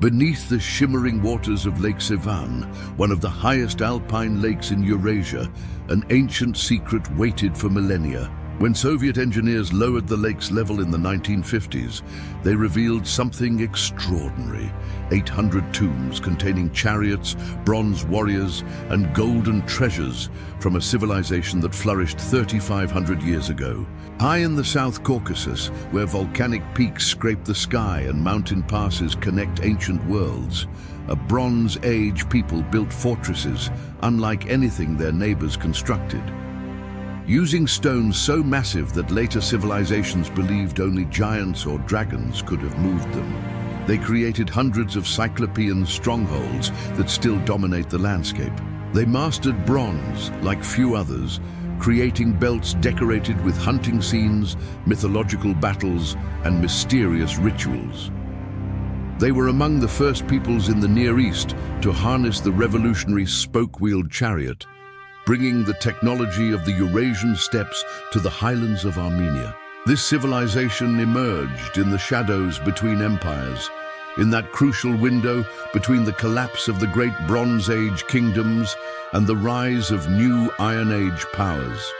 Beneath the shimmering waters of Lake Sevan, one of the highest alpine lakes in Eurasia, an ancient secret waited for millennia. When Soviet engineers lowered the lake's level in the 1950s, they revealed something extraordinary. 800 tombs containing chariots, bronze warriors, and golden treasures from a civilization that flourished 3,500 years ago. High in the South Caucasus, where volcanic peaks scrape the sky and mountain passes connect ancient worlds, a Bronze Age people built fortresses unlike anything their neighbors constructed. Using stones so massive that later civilizations believed only giants or dragons could have moved them, they created hundreds of Cyclopean strongholds that still dominate the landscape. They mastered bronze like few others, creating belts decorated with hunting scenes, mythological battles, and mysterious rituals. They were among the first peoples in the Near East to harness the revolutionary spoke-wheeled chariot, bringing the technology of the Eurasian steppes to the highlands of Armenia. This civilization emerged in the shadows between empires, in that crucial window between the collapse of the great Bronze Age kingdoms and the rise of new Iron Age powers.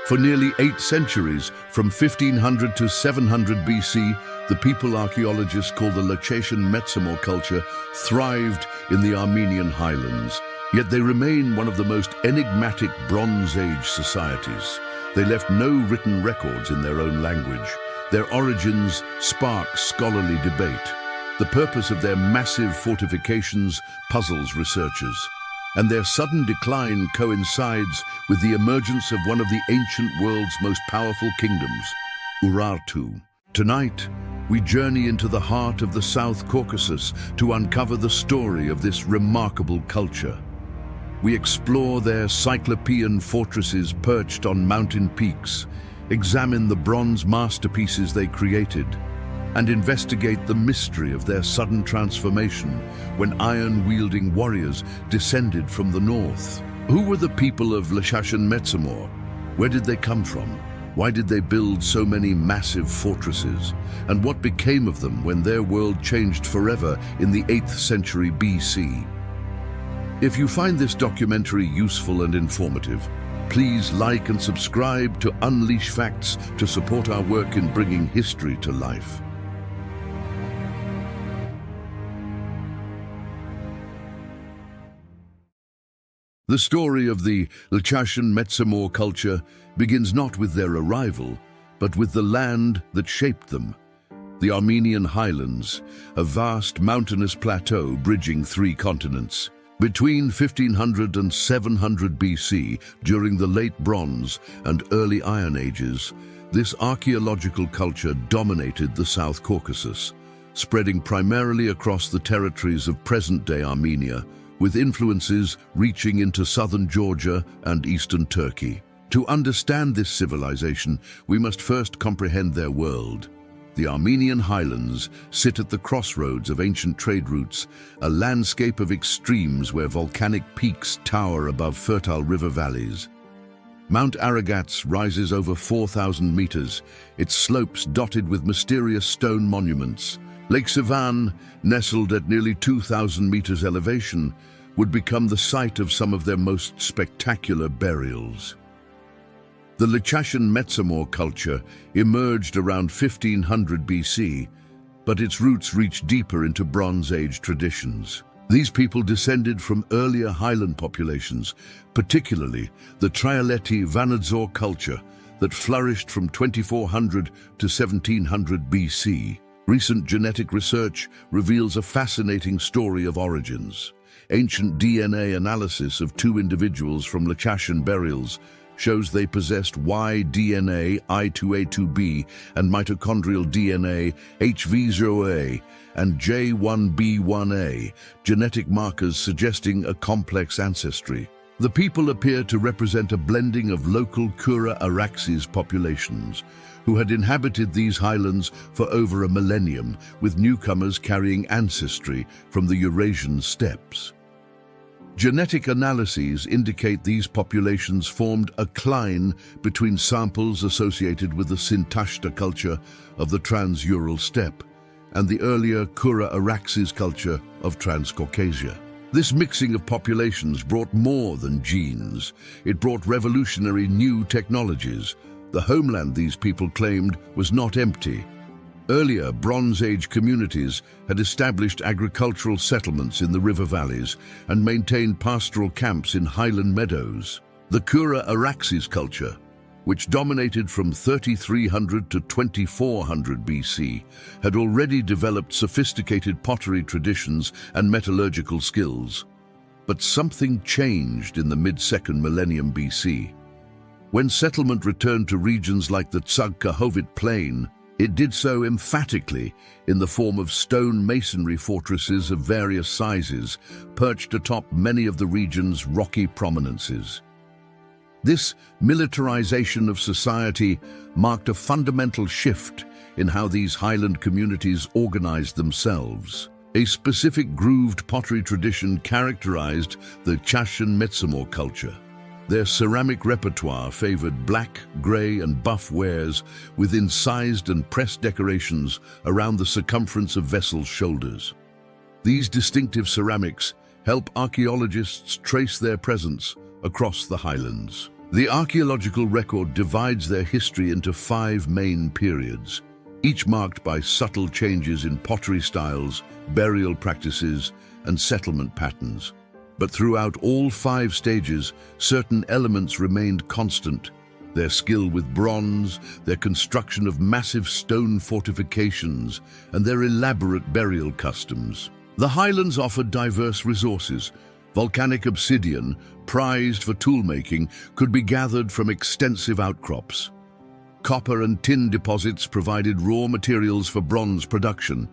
For nearly 8 centuries, from 1500 to 700 BC, the people archaeologists call the Lchashen-Metsamor culture thrived in the Armenian highlands. Yet they remain one of the most enigmatic Bronze Age societies. They left no written records in their own language. Their origins spark scholarly debate. The purpose of their massive fortifications puzzles researchers, and their sudden decline coincides with the emergence of one of the ancient world's most powerful kingdoms, Urartu. Tonight, we journey into the heart of the South Caucasus to uncover the story of this remarkable culture. We explore their Cyclopean fortresses perched on mountain peaks, examine the bronze masterpieces they created, and investigate the mystery of their sudden transformation when iron-wielding warriors descended from the north. Who were the people of Lchashen-Metsamor? Where did they come from? Why did they build so many massive fortresses? And what became of them when their world changed forever in the 8th century BC? If you find this documentary useful and informative, please like and subscribe to Unleash Facts to support our work in bringing history to life. The story of the Lchashen-Metsamor culture begins not with their arrival, but with the land that shaped them. The Armenian Highlands, a vast mountainous plateau bridging 3 continents. Between 1500 and 700 BC, during the Late Bronze and Early Iron Ages, this archaeological culture dominated the South Caucasus, spreading primarily across the territories of present-day Armenia, with influences reaching into southern Georgia and eastern Turkey. To understand this civilization, we must first comprehend their world. The Armenian Highlands sit at the crossroads of ancient trade routes, a landscape of extremes where volcanic peaks tower above fertile river valleys. Mount Aragats rises over 4,000 meters, its slopes dotted with mysterious stone monuments. Lake Sevan, nestled at nearly 2,000 meters elevation, would become the site of some of their most spectacular burials. The Lchashen-Metsamor culture emerged around 1500 BC, but its roots reach deeper into Bronze Age traditions. These people descended from earlier highland populations, particularly the Trialeti Vanadzor culture that flourished from 2400 to 1700 BC. Recent genetic research reveals a fascinating story of origins. Ancient DNA analysis of 2 individuals from Lchashen burials shows they possessed Y DNA I2A2B and mitochondrial DNA HV0A and J1B1A, genetic markers suggesting a complex ancestry. The people appear to represent a blending of local Kura-Araxes populations, who had inhabited these highlands for over a millennium, with newcomers carrying ancestry from the Eurasian steppes. Genetic analyses indicate these populations formed a cline between samples associated with the Sintashta culture of the Trans-Ural steppe and the earlier Kura-Araxes culture of Transcaucasia. This mixing of populations brought more than genes. It brought revolutionary new technologies. The homeland these people claimed was not empty. Earlier Bronze Age communities had established agricultural settlements in the river valleys and maintained pastoral camps in highland meadows. The Kura-Araxes culture, which dominated from 3300 to 2400 BC, had already developed sophisticated pottery traditions and metallurgical skills. But something changed in the mid-2nd millennium BC. When settlement returned to regions like the Tsag-Kahovit Plain, it did so emphatically in the form of stone masonry fortresses of various sizes, perched atop many of the region's rocky prominences. This militarization of society marked a fundamental shift in how these highland communities organized themselves. A specific grooved pottery tradition characterized the Lchashen-Metsamor culture. Their ceramic repertoire favored black, grey and buff wares with incised and pressed decorations around the circumference of vessels' shoulders. These distinctive ceramics help archaeologists trace their presence across the highlands. The archaeological record divides their history into 5 main periods, each marked by subtle changes in pottery styles, burial practices, and settlement patterns. But throughout all 5 stages, certain elements remained constant: their skill with bronze, their construction of massive stone fortifications, and their elaborate burial customs. The highlands offered diverse resources. Volcanic obsidian, prized for toolmaking, could be gathered from extensive outcrops. Copper and tin deposits provided raw materials for bronze production.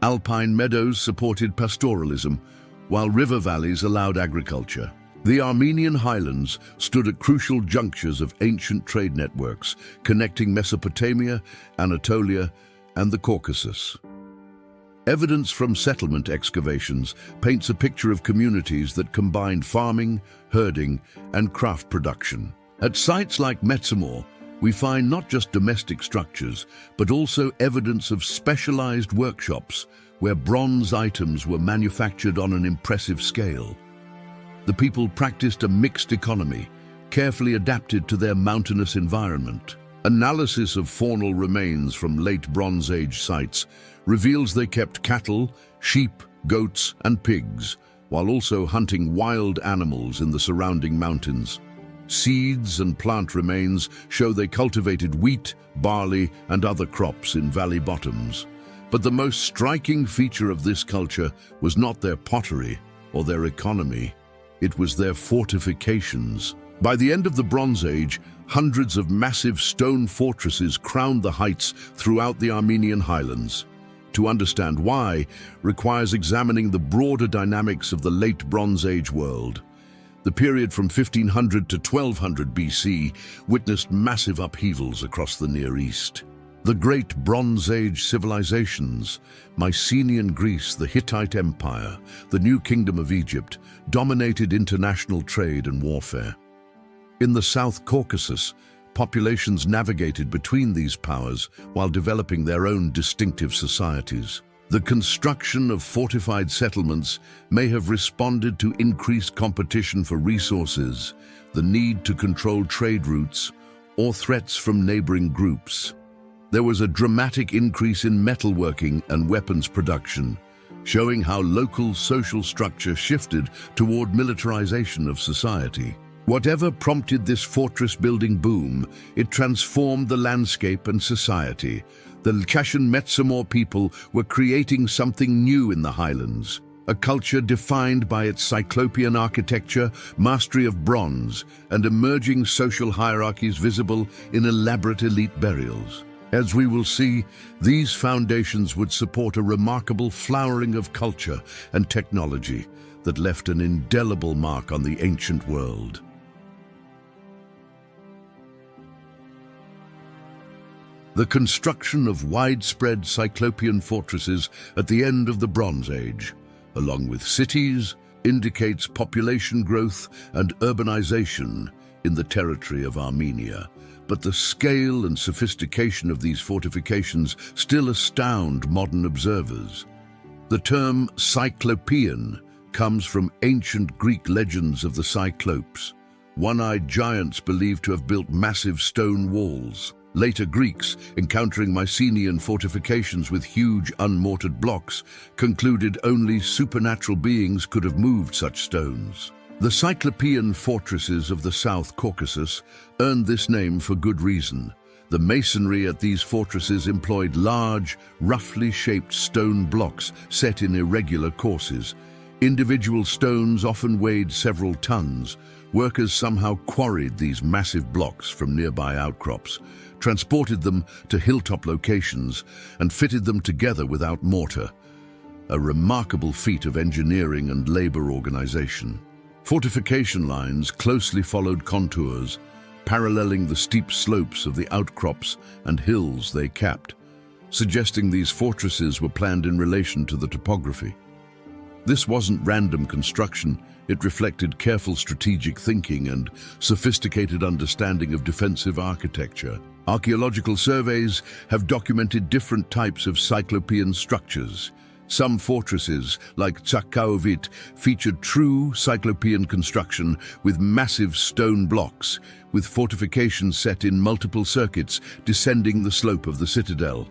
Alpine meadows supported pastoralism, while river valleys allowed agriculture. The Armenian highlands stood at crucial junctures of ancient trade networks, connecting Mesopotamia, Anatolia, and the Caucasus. Evidence from settlement excavations paints a picture of communities that combined farming, herding, and craft production. At sites like Metsamor, we find not just domestic structures, but also evidence of specialized workshops where bronze items were manufactured on an impressive scale. The people practiced a mixed economy, carefully adapted to their mountainous environment. Analysis of faunal remains from late Bronze Age sites reveals they kept cattle, sheep, goats, and pigs, while also hunting wild animals in the surrounding mountains. Seeds and plant remains show they cultivated wheat, barley, and other crops in valley bottoms. But the most striking feature of this culture was not their pottery or their economy. It was their fortifications. By the end of the Bronze Age, hundreds of massive stone fortresses crowned the heights throughout the Armenian highlands. To understand why requires examining the broader dynamics of the late Bronze Age world. The period from 1500 to 1200 BC witnessed massive upheavals across the Near East. The great Bronze Age civilizations, Mycenaean Greece, the Hittite Empire, the New Kingdom of Egypt, dominated international trade and warfare. In the South Caucasus, populations navigated between these powers while developing their own distinctive societies. The construction of fortified settlements may have responded to increased competition for resources, the need to control trade routes, or threats from neighboring groups. There was a dramatic increase in metalworking and weapons production, showing how local social structure shifted toward militarization of society. Whatever prompted this fortress-building boom, it transformed the landscape and society. The Lchashen-Metsamor people were creating something new in the highlands, a culture defined by its Cyclopean architecture, mastery of bronze, and emerging social hierarchies visible in elaborate elite burials. As we will see, these foundations would support a remarkable flowering of culture and technology, that left an indelible mark on the ancient world. The construction of widespread Cyclopean fortresses at the end of the Bronze Age, along with cities, indicates population growth and urbanization in the territory of Armenia. But the scale and sophistication of these fortifications still astound modern observers. The term Cyclopean comes from ancient Greek legends of the Cyclopes, one-eyed giants believed to have built massive stone walls. Later Greeks, encountering Mycenaean fortifications with huge unmortared blocks, concluded only supernatural beings could have moved such stones. The Cyclopean fortresses of the South Caucasus earned this name for good reason. The masonry at these fortresses employed large, roughly shaped stone blocks set in irregular courses. Individual stones often weighed several tons. Workers somehow quarried these massive blocks from nearby outcrops, transported them to hilltop locations, and fitted them together without mortar. A remarkable feat of engineering and labor organization. Fortification lines closely followed contours, paralleling the steep slopes of the outcrops and hills they capped, suggesting these fortresses were planned in relation to the topography. This wasn't random construction, it reflected careful strategic thinking and sophisticated understanding of defensive architecture. Archaeological surveys have documented different types of Cyclopean structures. Some fortresses, like Cyclopean, featured true Cyclopean construction with massive stone blocks, with fortifications set in multiple circuits descending the slope of the citadel.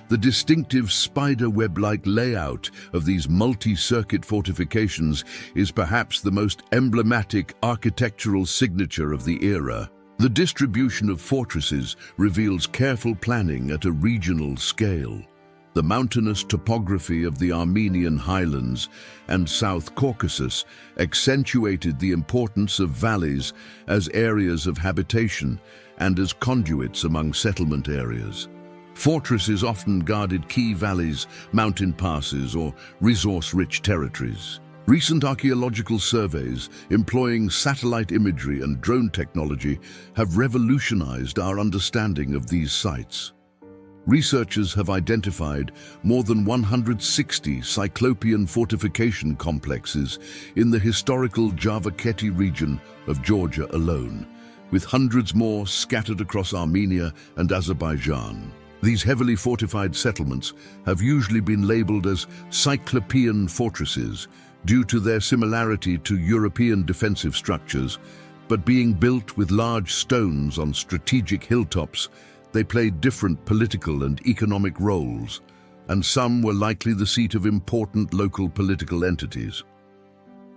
The distinctive spider-web-like layout of these multi-circuit fortifications is perhaps the most emblematic architectural signature of the era. The distribution of fortresses reveals careful planning at a regional scale. The mountainous topography of the Armenian Highlands and South Caucasus accentuated the importance of valleys as areas of habitation and as conduits among settlement areas. Fortresses often guarded key valleys, mountain passes, or resource-rich territories. Recent archaeological surveys employing satellite imagery and drone technology have revolutionized our understanding of these sites. Researchers have identified more than 160 Cyclopean fortification complexes in the historical Javakheti region of Georgia alone, with hundreds more scattered across Armenia and Azerbaijan. These heavily fortified settlements have usually been labeled as Cyclopean fortresses due to their similarity to European defensive structures, but being built with large stones on strategic hilltops, they played different political and economic roles, and some were likely the seat of important local political entities.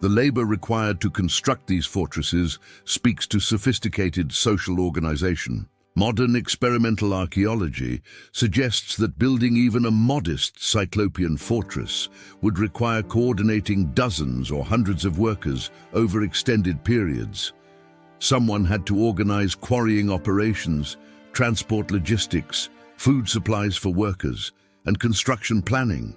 The labor required to construct these fortresses speaks to sophisticated social organization. Modern experimental archaeology suggests that building even a modest Cyclopean fortress would require coordinating dozens or hundreds of workers over extended periods. Someone had to organize quarrying operations, transport logistics, food supplies for workers, and construction planning.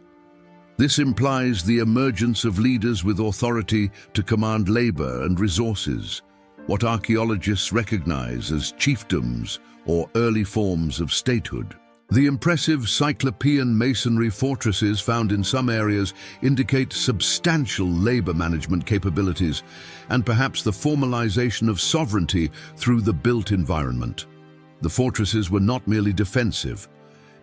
This implies the emergence of leaders with authority to command labor and resources, what archaeologists recognize as chiefdoms or early forms of statehood. The impressive Cyclopean masonry fortresses found in some areas indicate substantial labor management capabilities and perhaps the formalization of sovereignty through the built environment. The fortresses were not merely defensive.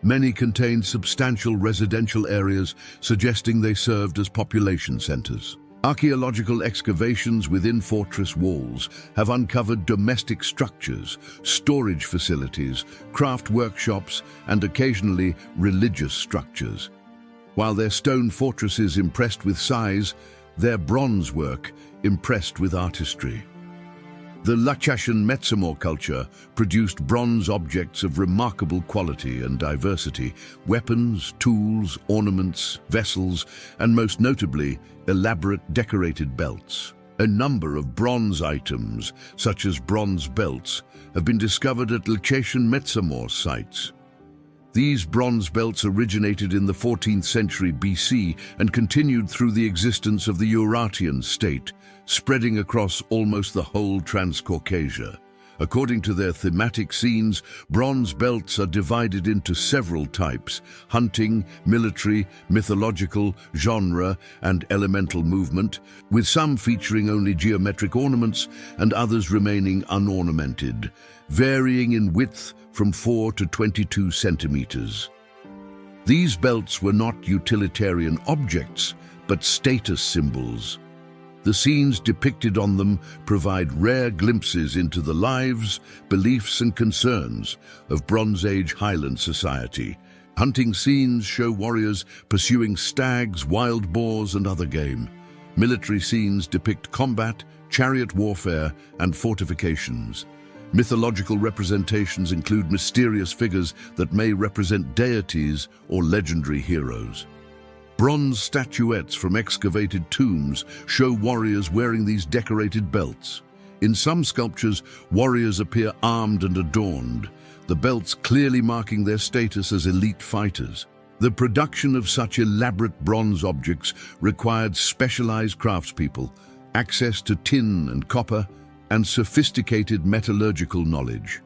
Many contained substantial residential areas, suggesting they served as population centers. Archaeological excavations within fortress walls have uncovered domestic structures, storage facilities, craft workshops, and occasionally religious structures. While their stone fortresses impressed with size, their bronze work impressed with artistry. The Lchashen-Metsamor culture produced bronze objects of remarkable quality and diversity: weapons, tools, ornaments, vessels, and most notably, elaborate decorated belts. A number of bronze items, such as bronze belts, have been discovered at Lchashen-Metsamor sites. These bronze belts originated in the 14th century BC and continued through the existence of the Eurasian state, spreading across almost the whole Transcaucasia. According to their thematic scenes, bronze belts are divided into several types: hunting, military, mythological, genre, and elemental movement, with some featuring only geometric ornaments and others remaining unornamented, varying in width from 4 to 22 centimeters. These belts were not utilitarian objects, but status symbols. The scenes depicted on them provide rare glimpses into the lives, beliefs, and concerns of Bronze Age Highland society. Hunting scenes show warriors pursuing stags, wild boars, and other game. Military scenes depict combat, chariot warfare, and fortifications. Mythological representations include mysterious figures that may represent deities or legendary heroes. Bronze statuettes from excavated tombs show warriors wearing these decorated belts. In some sculptures, warriors appear armed and adorned, the belts clearly marking their status as elite fighters. The production of such elaborate bronze objects required specialized craftspeople, access to tin and copper, and sophisticated metallurgical knowledge.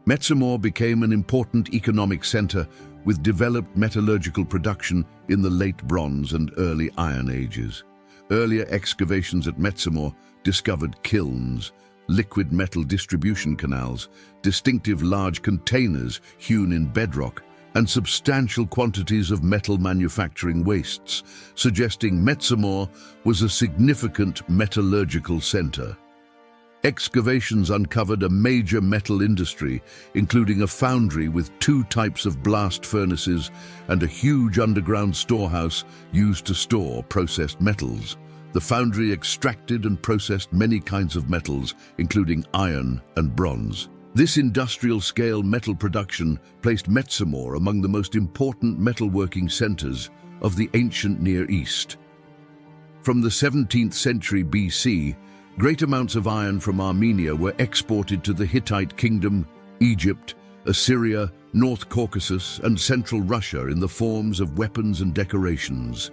Metsamor became an important economic center with developed metallurgical production in the late Bronze and early Iron Ages. Earlier excavations at Metsamor discovered kilns, liquid metal distribution canals, distinctive large containers hewn in bedrock, and substantial quantities of metal manufacturing wastes, suggesting Metsamor was a significant metallurgical center. Excavations uncovered a major metal industry, including a foundry with 2 types of blast furnaces and a huge underground storehouse used to store processed metals. The foundry extracted and processed many kinds of metals, including iron and bronze. This industrial-scale metal production placed Metsamor among the most important metalworking centers of the ancient Near East. From the 17th century BC, great amounts of iron from Armenia were exported to the Hittite Kingdom, Egypt, Assyria, North Caucasus, and Central Russia in the forms of weapons and decorations.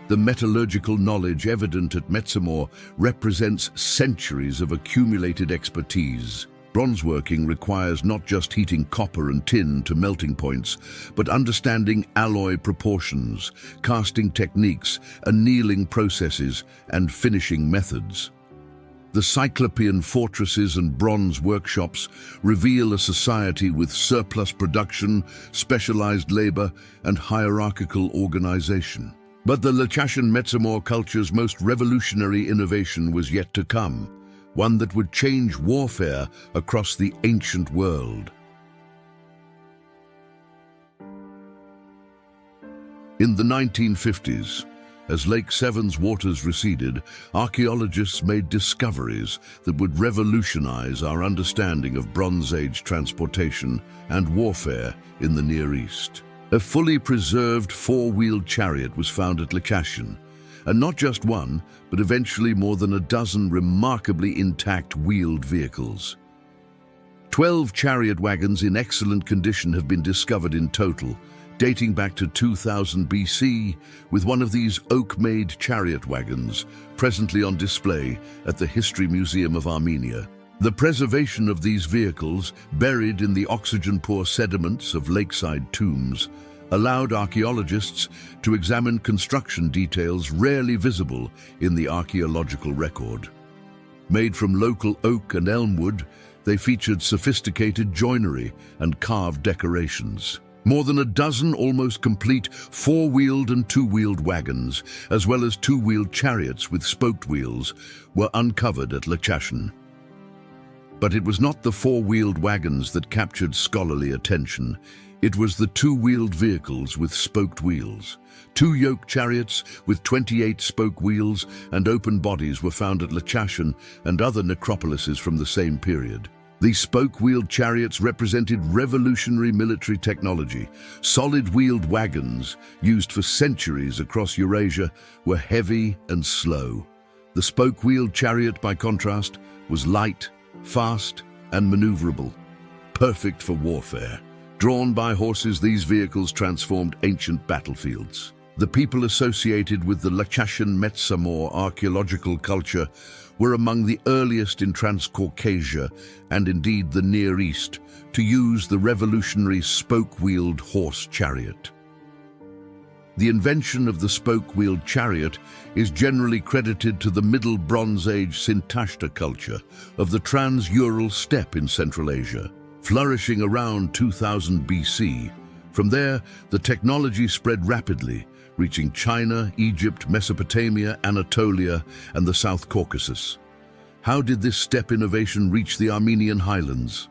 The metallurgical knowledge evident at Metsamor represents centuries of accumulated expertise. Bronzeworking requires not just heating copper and tin to melting points, but understanding alloy proportions, casting techniques, annealing processes, and finishing methods. The Cyclopean fortresses and bronze workshops reveal a society with surplus production, specialized labor, and hierarchical organization. But the Lchashen-Metsamor culture's most revolutionary innovation was yet to come, one that would change warfare across the ancient world. In the 1950s, as Lake Severn's waters receded, archaeologists made discoveries that would revolutionize our understanding of Bronze Age transportation and warfare in the Near East. A fully preserved 4-wheeled chariot was found at Lchashen, and not just one, but eventually more than a dozen remarkably intact wheeled vehicles. 12 chariot wagons in excellent condition have been discovered in total, dating back to 2000 BC, with one of these oak-made chariot wagons presently on display at the History Museum of Armenia. The preservation of these vehicles, buried in the oxygen-poor sediments of lakeside tombs, allowed archaeologists to examine construction details rarely visible in the archaeological record. Made from local oak and elm wood, they featured sophisticated joinery and carved decorations. More than a dozen almost complete 4-wheeled and 2-wheeled wagons, as well as 2-wheeled chariots with spoked wheels, were uncovered at Lchashen. But it was not the 4-wheeled wagons that captured scholarly attention. It was the 2-wheeled vehicles with spoked wheels. 2 yoke chariots with 28 spoke wheels and open bodies were found at Lchashen and other necropolises from the same period. These spoke-wheeled chariots represented revolutionary military technology. Solid-wheeled wagons, used for centuries across Eurasia, were heavy and slow. The spoke-wheeled chariot, by contrast, was light, fast, and maneuverable, perfect for warfare. Drawn by horses, these vehicles transformed ancient battlefields. The people associated with the Lchashen-Metsamor archaeological culture were among the earliest in Transcaucasia and indeed the Near East to use the revolutionary spoke-wheeled horse chariot. The invention of the spoke-wheeled chariot is generally credited to the Middle Bronze Age Sintashta culture of the Trans-Ural steppe in Central Asia, flourishing around 2000 BC. From there, the technology spread rapidly, reaching China, Egypt, Mesopotamia, Anatolia, and the South Caucasus. How did this steppe innovation reach the Armenian highlands?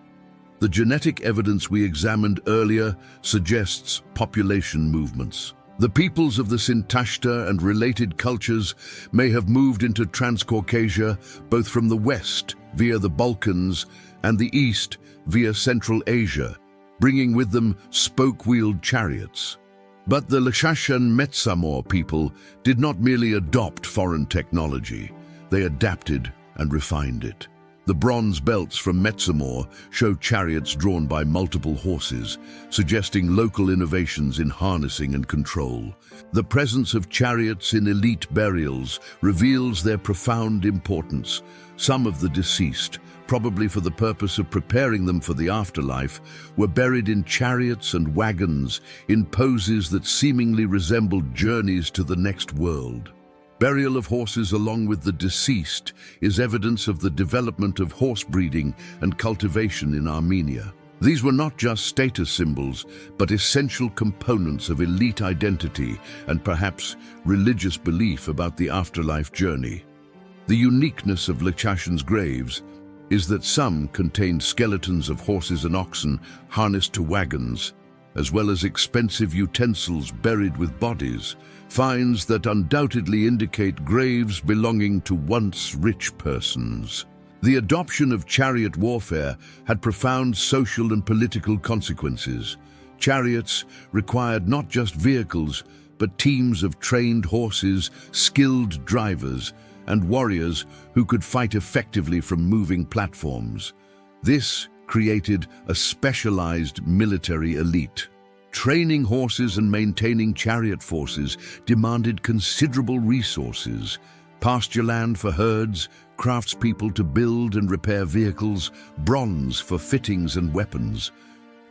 The genetic evidence we examined earlier suggests population movements. The peoples of the Sintashta and related cultures may have moved into Transcaucasia both from the west via the Balkans and the east via Central Asia, bringing with them spoke-wheeled chariots. But the Lchashen-Metsamor people did not merely adopt foreign technology, they adapted and refined it. The bronze belts from Metsamor show chariots drawn by multiple horses, suggesting local innovations in harnessing and control. The presence of chariots in elite burials reveals their profound importance. Some of the deceased, probably for the purpose of preparing them for the afterlife, were buried in chariots and wagons in poses that seemingly resembled journeys to the next world. Burial of horses along with the deceased is evidence of the development of horse breeding and cultivation in Armenia. These were not just status symbols, but essential components of elite identity and perhaps religious belief about the afterlife journey. The uniqueness of Lchashen's graves is that some contained skeletons of horses and oxen harnessed to wagons, as well as expensive utensils buried with bodies, finds that undoubtedly indicate graves belonging to once rich persons. The adoption of chariot warfare had profound social and political consequences. Chariots required not just vehicles, but teams of trained horses, skilled drivers, and warriors who could fight effectively from moving platforms. This created a specialized military elite. Training horses and maintaining chariot forces demanded considerable resources: pasture land for herds, craftspeople to build and repair vehicles, bronze for fittings and weapons.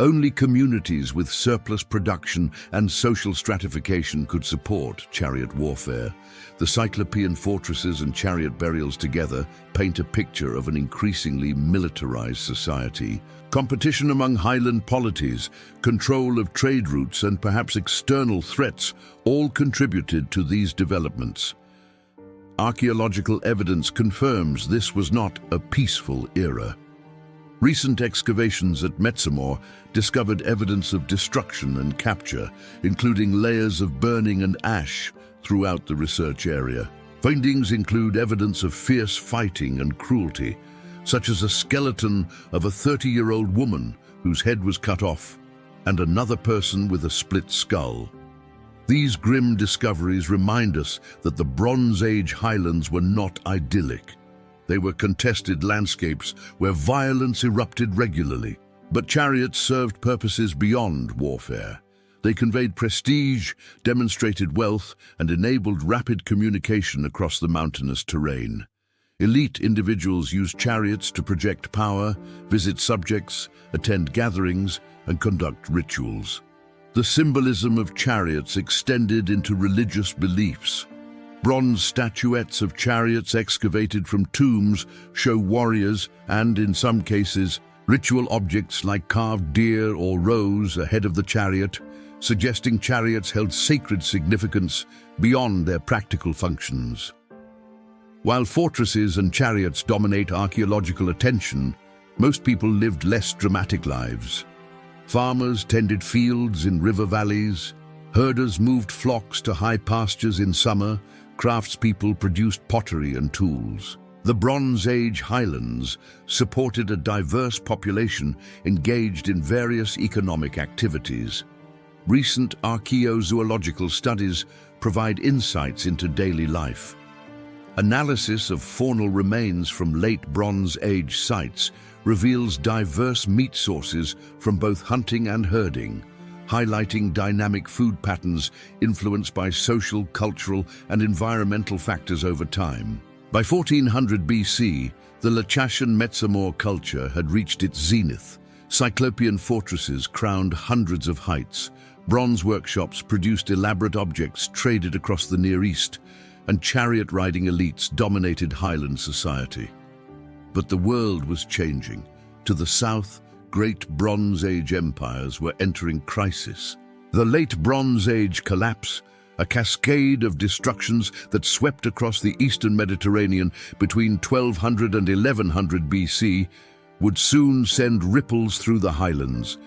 Only communities with surplus production and social stratification could support chariot warfare. The Cyclopean fortresses and chariot burials together paint a picture of an increasingly militarized society. Competition among highland polities, control of trade routes, and perhaps external threats all contributed to these developments. Archaeological evidence confirms this was not a peaceful era. Recent excavations at Metsamor discovered evidence of destruction and capture, including layers of burning and ash throughout the research area. Findings include evidence of fierce fighting and cruelty, such as a skeleton of a 30-year-old woman whose head was cut off, and another person with a split skull. These grim discoveries remind us that the Bronze Age highlands were not idyllic. They were contested landscapes where violence erupted regularly. But chariots served purposes beyond warfare. They conveyed prestige, demonstrated wealth, and enabled rapid communication across the mountainous terrain. Elite individuals used chariots to project power, visit subjects, attend gatherings, and conduct rituals. The symbolism of chariots extended into religious beliefs. Bronze statuettes of chariots excavated from tombs show warriors and, in some cases, ritual objects like carved deer or rose ahead of the chariot, suggesting chariots held sacred significance beyond their practical functions. While fortresses and chariots dominate archaeological attention, most people lived less dramatic lives. Farmers tended fields in river valleys, herders moved flocks to high pastures in summer, craftspeople produced pottery and tools. The Bronze Age Highlands supported a diverse population engaged in various economic activities. Recent archaeozoological studies provide insights into daily life. Analysis of faunal remains from late Bronze Age sites reveals diverse meat sources from both hunting and herding, highlighting dynamic food patterns influenced by social, cultural, and environmental factors over time. By 1400 BC, the Lchashen-Metsamor culture had reached its zenith. Cyclopean fortresses crowned hundreds of heights. Bronze workshops produced elaborate objects traded across the Near East, and chariot-riding elites dominated Highland society. But the world was changing. To the south, great Bronze Age empires were entering crisis. The late Bronze Age collapse, a cascade of destructions that swept across the eastern Mediterranean between 1200 and 1100 BC, would soon send ripples through the Highlands.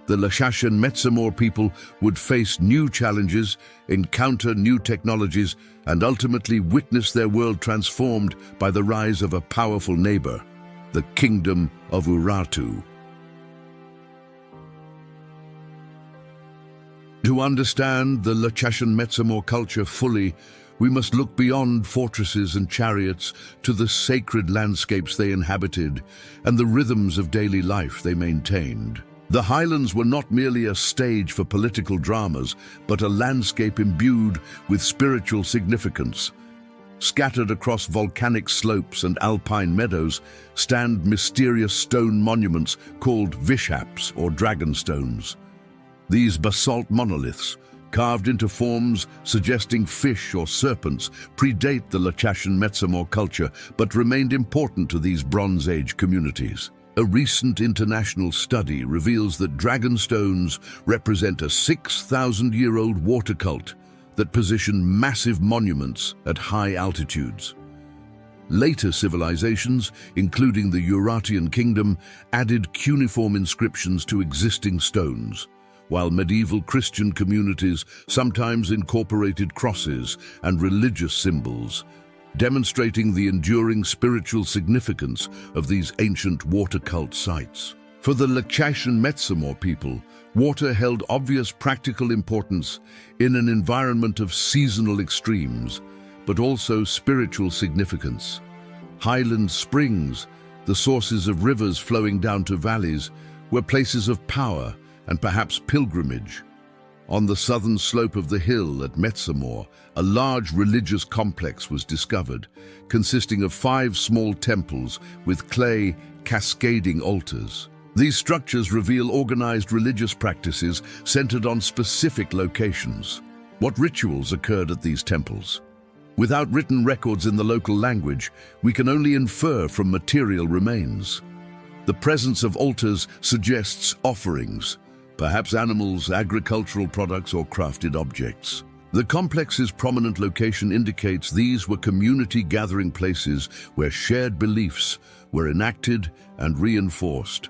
The Lchashen-Metsamor people would face new challenges, encounter new technologies, and ultimately witness their world transformed by the rise of a powerful neighbor, the Kingdom of Urartu. To understand the Lchashen-Metsamor culture fully, we must look beyond fortresses and chariots to the sacred landscapes they inhabited and the rhythms of daily life they maintained. The Highlands were not merely a stage for political dramas, but a landscape imbued with spiritual significance. Scattered across volcanic slopes and alpine meadows stand mysterious stone monuments called vishaps or dragonstones. These basalt monoliths, carved into forms suggesting fish or serpents, predate the Lchashen-Metsamor culture but remained important to these Bronze Age communities. A recent international study reveals that dragonstones represent a 6,000-year-old water cult that positioned massive monuments at high altitudes. Later civilizations, including the Urartian kingdom, added cuneiform inscriptions to existing stones, while medieval Christian communities sometimes incorporated crosses and religious symbols, demonstrating the enduring spiritual significance of these ancient water cult sites. For the Lchashen-Metsamor people, water held obvious practical importance in an environment of seasonal extremes, but also spiritual significance. Highland springs, the sources of rivers flowing down to valleys, were places of power and perhaps pilgrimage. On the southern slope of the hill at Metsamor, a large religious complex was discovered, consisting of 5 small temples with clay, cascading altars. These structures reveal organized religious practices centered on specific locations. What rituals occurred at these temples? Without written records in the local language, we can only infer from material remains. The presence of altars suggests offerings, perhaps animals, agricultural products, or crafted objects. The complex's prominent location indicates these were community gathering places where shared beliefs were enacted and reinforced.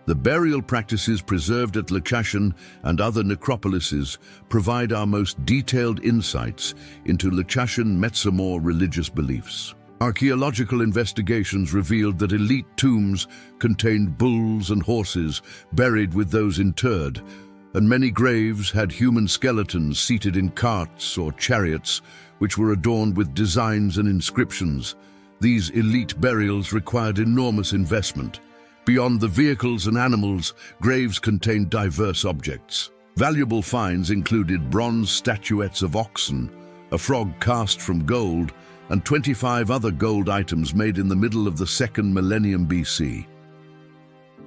The burial practices preserved at Lchashen and other necropolises provide our most detailed insights into Lchashen-Metsamor religious beliefs. Archaeological investigations revealed that elite tombs contained bulls and horses buried with those interred, and many graves had human skeletons seated in carts or chariots, which were adorned with designs and inscriptions. These elite burials required enormous investment. Beyond the vehicles and animals, graves contained diverse objects. Valuable finds included bronze statuettes of oxen, a frog cast from gold, and 25 other gold items made in the middle of the 2nd millennium BC.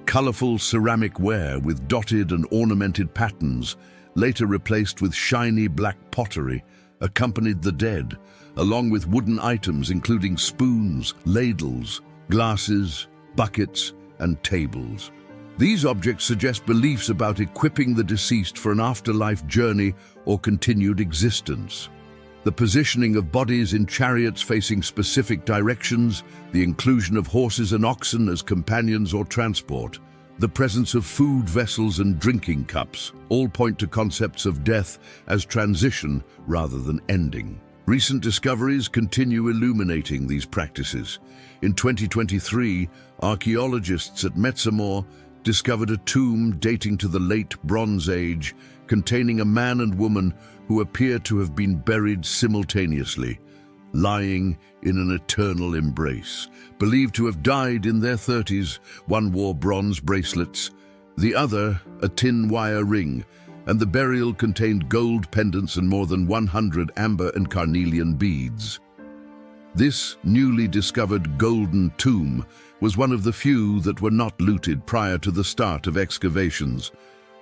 Colorful ceramic ware with dotted and ornamented patterns, later replaced with shiny black pottery, accompanied the dead, along with wooden items including spoons, ladles, glasses, buckets, and tables. These objects suggest beliefs about equipping the deceased for an afterlife journey or continued existence. The positioning of bodies in chariots facing specific directions, the inclusion of horses and oxen as companions or transport, the presence of food vessels and drinking cups, all point to concepts of death as transition rather than ending. Recent discoveries continue illuminating these practices. In 2023, archaeologists at Metsamor discovered a tomb dating to the late Bronze Age, containing a man and woman who appear to have been buried simultaneously. lying in an eternal embrace. Believed to have died in their 30s, one wore bronze bracelets, the other a tin wire ring, and the burial contained gold pendants and more than 100 amber and carnelian beads. This newly discovered golden tomb was one of the few that were not looted prior to the start of excavations.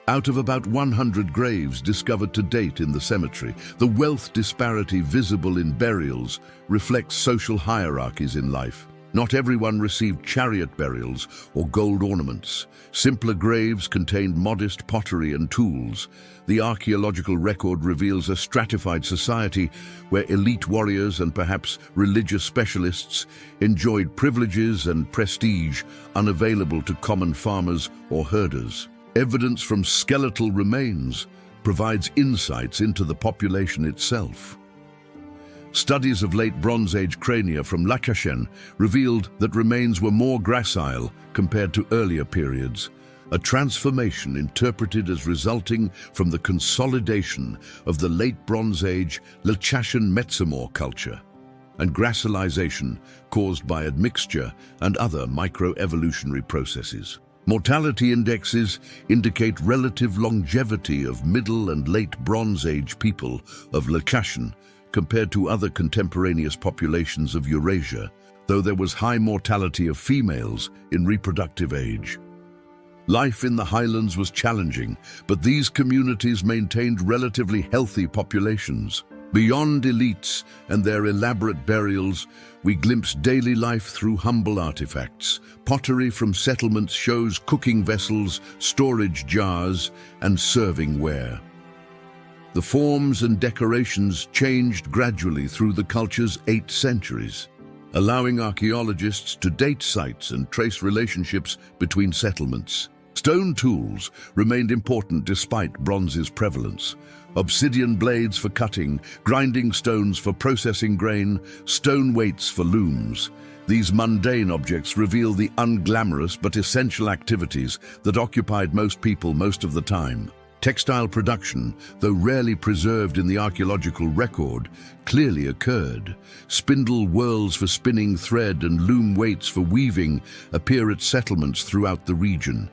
Out of about 100 graves discovered to date in the cemetery, the wealth disparity visible in burials reflects social hierarchies in life. Not everyone received chariot burials or gold ornaments. Simpler graves contained modest pottery and tools. The archaeological record reveals a stratified society where elite warriors and perhaps religious specialists enjoyed privileges and prestige unavailable to common farmers or herders. Evidence from skeletal remains provides insights into the population itself. Studies of late Bronze Age crania from Lchashen revealed that remains were more gracile compared to earlier periods, a transformation interpreted as resulting from the consolidation of the late Bronze Age Lchashen-Metsamor culture, and gracilization caused by admixture and other microevolutionary processes. Mortality indexes indicate relative longevity of Middle and Late Bronze Age people of Lchashen compared to other contemporaneous populations of Eurasia, though there was high mortality of females in reproductive age. Life in the Highlands was challenging, but these communities maintained relatively healthy populations. Beyond elites and their elaborate burials, we glimpse daily life through humble artifacts. Pottery from settlements shows cooking vessels, storage jars, and serving ware. The forms and decorations changed gradually through the culture's 8 centuries, allowing archaeologists to date sites and trace relationships between settlements. Stone tools remained important despite bronze's prevalence. Obsidian blades for cutting, grinding stones for processing grain, stone weights for looms. These mundane objects reveal the unglamorous but essential activities that occupied most people most of the time. Textile production, though rarely preserved in the archaeological record, clearly occurred. Spindle whorls for spinning thread and loom weights for weaving appear at settlements throughout the region.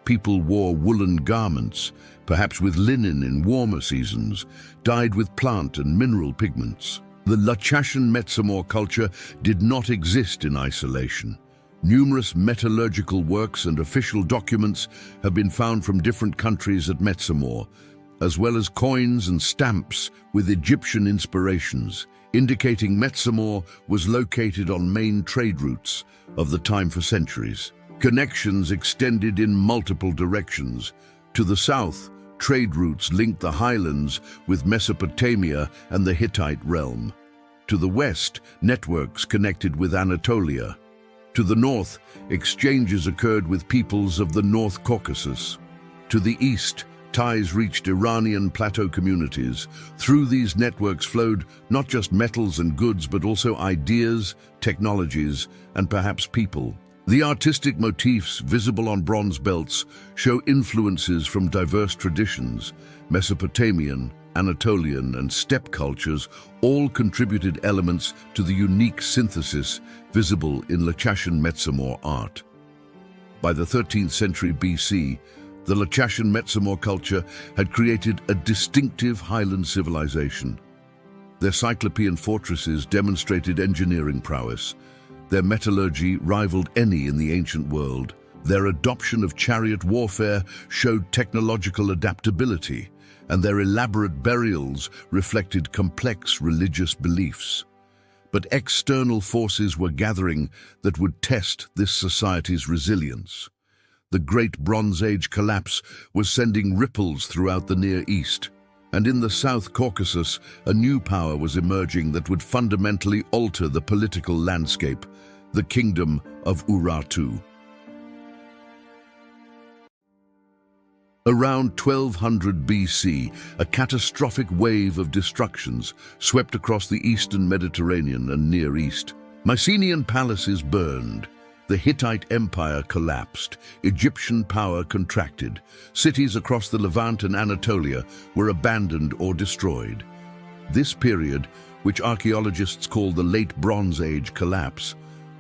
People wore woolen garments, perhaps with linen in warmer seasons, dyed with plant and mineral pigments. The Lchashen-Metsamor culture did not exist in isolation. Numerous metallurgical works and official documents have been found from different countries at Metsamor, as well as coins and stamps with Egyptian inspirations, indicating Metsamor was located on main trade routes of the time for centuries. Connections extended in multiple directions. To the south, trade routes linked the Highlands with Mesopotamia and the Hittite realm. To the west, networks connected with Anatolia. To the north, exchanges occurred with peoples of the North Caucasus. To the east, ties reached Iranian plateau communities. Through these networks flowed not just metals and goods, but also ideas, technologies, and perhaps people. The artistic motifs visible on bronze belts show influences from diverse traditions. Mesopotamian, Anatolian, and steppe cultures all contributed elements to the unique synthesis visible in Lchashen-Metsamor art. By the 13th century BC, the Lchashen-Metsamor culture had created a distinctive highland civilization. Their Cyclopean fortresses demonstrated engineering prowess. Their metallurgy rivaled any in the ancient world. Their adoption of chariot warfare showed technological adaptability, and their elaborate burials reflected complex religious beliefs. But external forces were gathering that would test this society's resilience. The Great Bronze Age collapse was sending ripples throughout the Near East, and in the South Caucasus, a new power was emerging that would fundamentally alter the political landscape, the Kingdom of Urartu. Around 1200 BC, a catastrophic wave of destructions swept across the eastern Mediterranean and Near East. Mycenaean palaces burned, the Hittite Empire collapsed, Egyptian power contracted, cities across the Levant and Anatolia were abandoned or destroyed. This period which archaeologists call the Late Bronze Age collapse,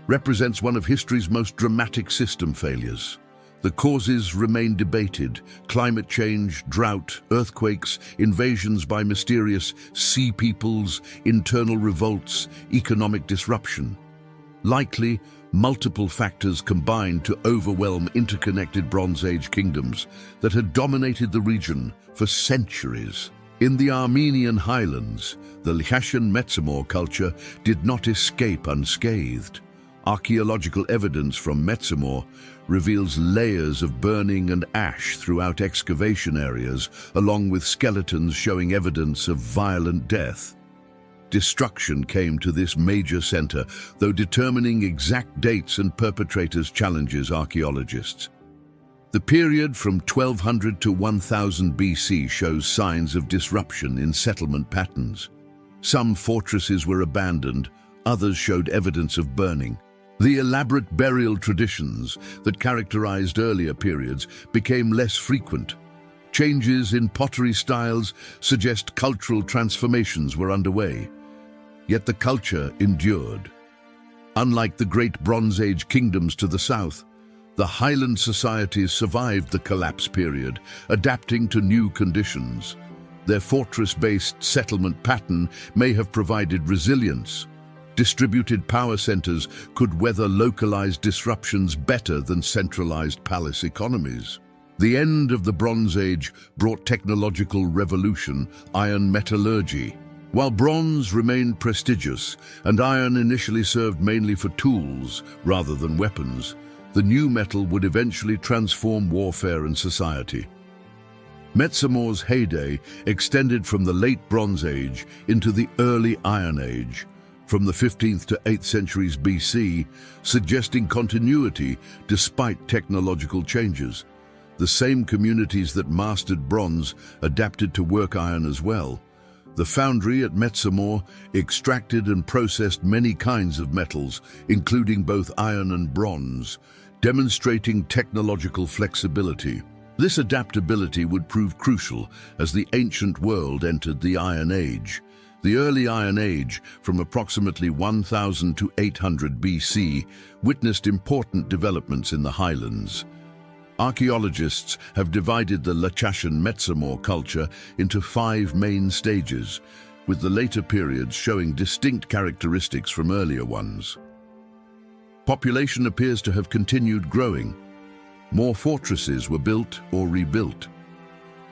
represents one of history's most dramatic system failures. The causes remain debated: climate change, drought, earthquakes, invasions by mysterious sea peoples, internal revolts, economic disruption. Likely, multiple factors combined to overwhelm interconnected Bronze Age kingdoms that had dominated the region for centuries. In the Armenian Highlands, the Lchashen-Metsamor culture did not escape unscathed. Archaeological evidence from Metsamor reveals layers of burning and ash throughout excavation areas, along with skeletons showing evidence of violent death. Destruction came to this major center, though determining exact dates and perpetrators challenges archaeologists. The period from 1200 to 1000 BC shows signs of disruption in settlement patterns. Some fortresses were abandoned, others showed evidence of burning. The elaborate burial traditions that characterized earlier periods became less frequent. Changes in pottery styles suggest cultural transformations were underway. Yet the culture endured. Unlike the great Bronze Age kingdoms to the south, the Highland societies survived the collapse period, adapting to new conditions. Their fortress-based settlement pattern may have provided resilience. Distributed power centers could weather localized disruptions better than centralized palace economies. The end of the Bronze Age brought technological revolution, iron metallurgy. While bronze remained prestigious and iron initially served mainly for tools rather than weapons, the new metal would eventually transform warfare and society. Metsamor's heyday extended from the late Bronze Age into the early Iron Age, from the 15th to 8th centuries BC, suggesting continuity despite technological changes. The same communities that mastered bronze adapted to work iron as well. The foundry at Metsamor extracted and processed many kinds of metals, including both iron and bronze, demonstrating technological flexibility. This adaptability would prove crucial as the ancient world entered the Iron Age. The early Iron Age, from approximately 1000 to 800 BC, witnessed important developments in the Highlands. Archaeologists have divided the Lchashen-Metsamor culture into 5 main stages, with the later periods showing distinct characteristics from earlier ones. Population appears to have continued growing. More fortresses were built or rebuilt.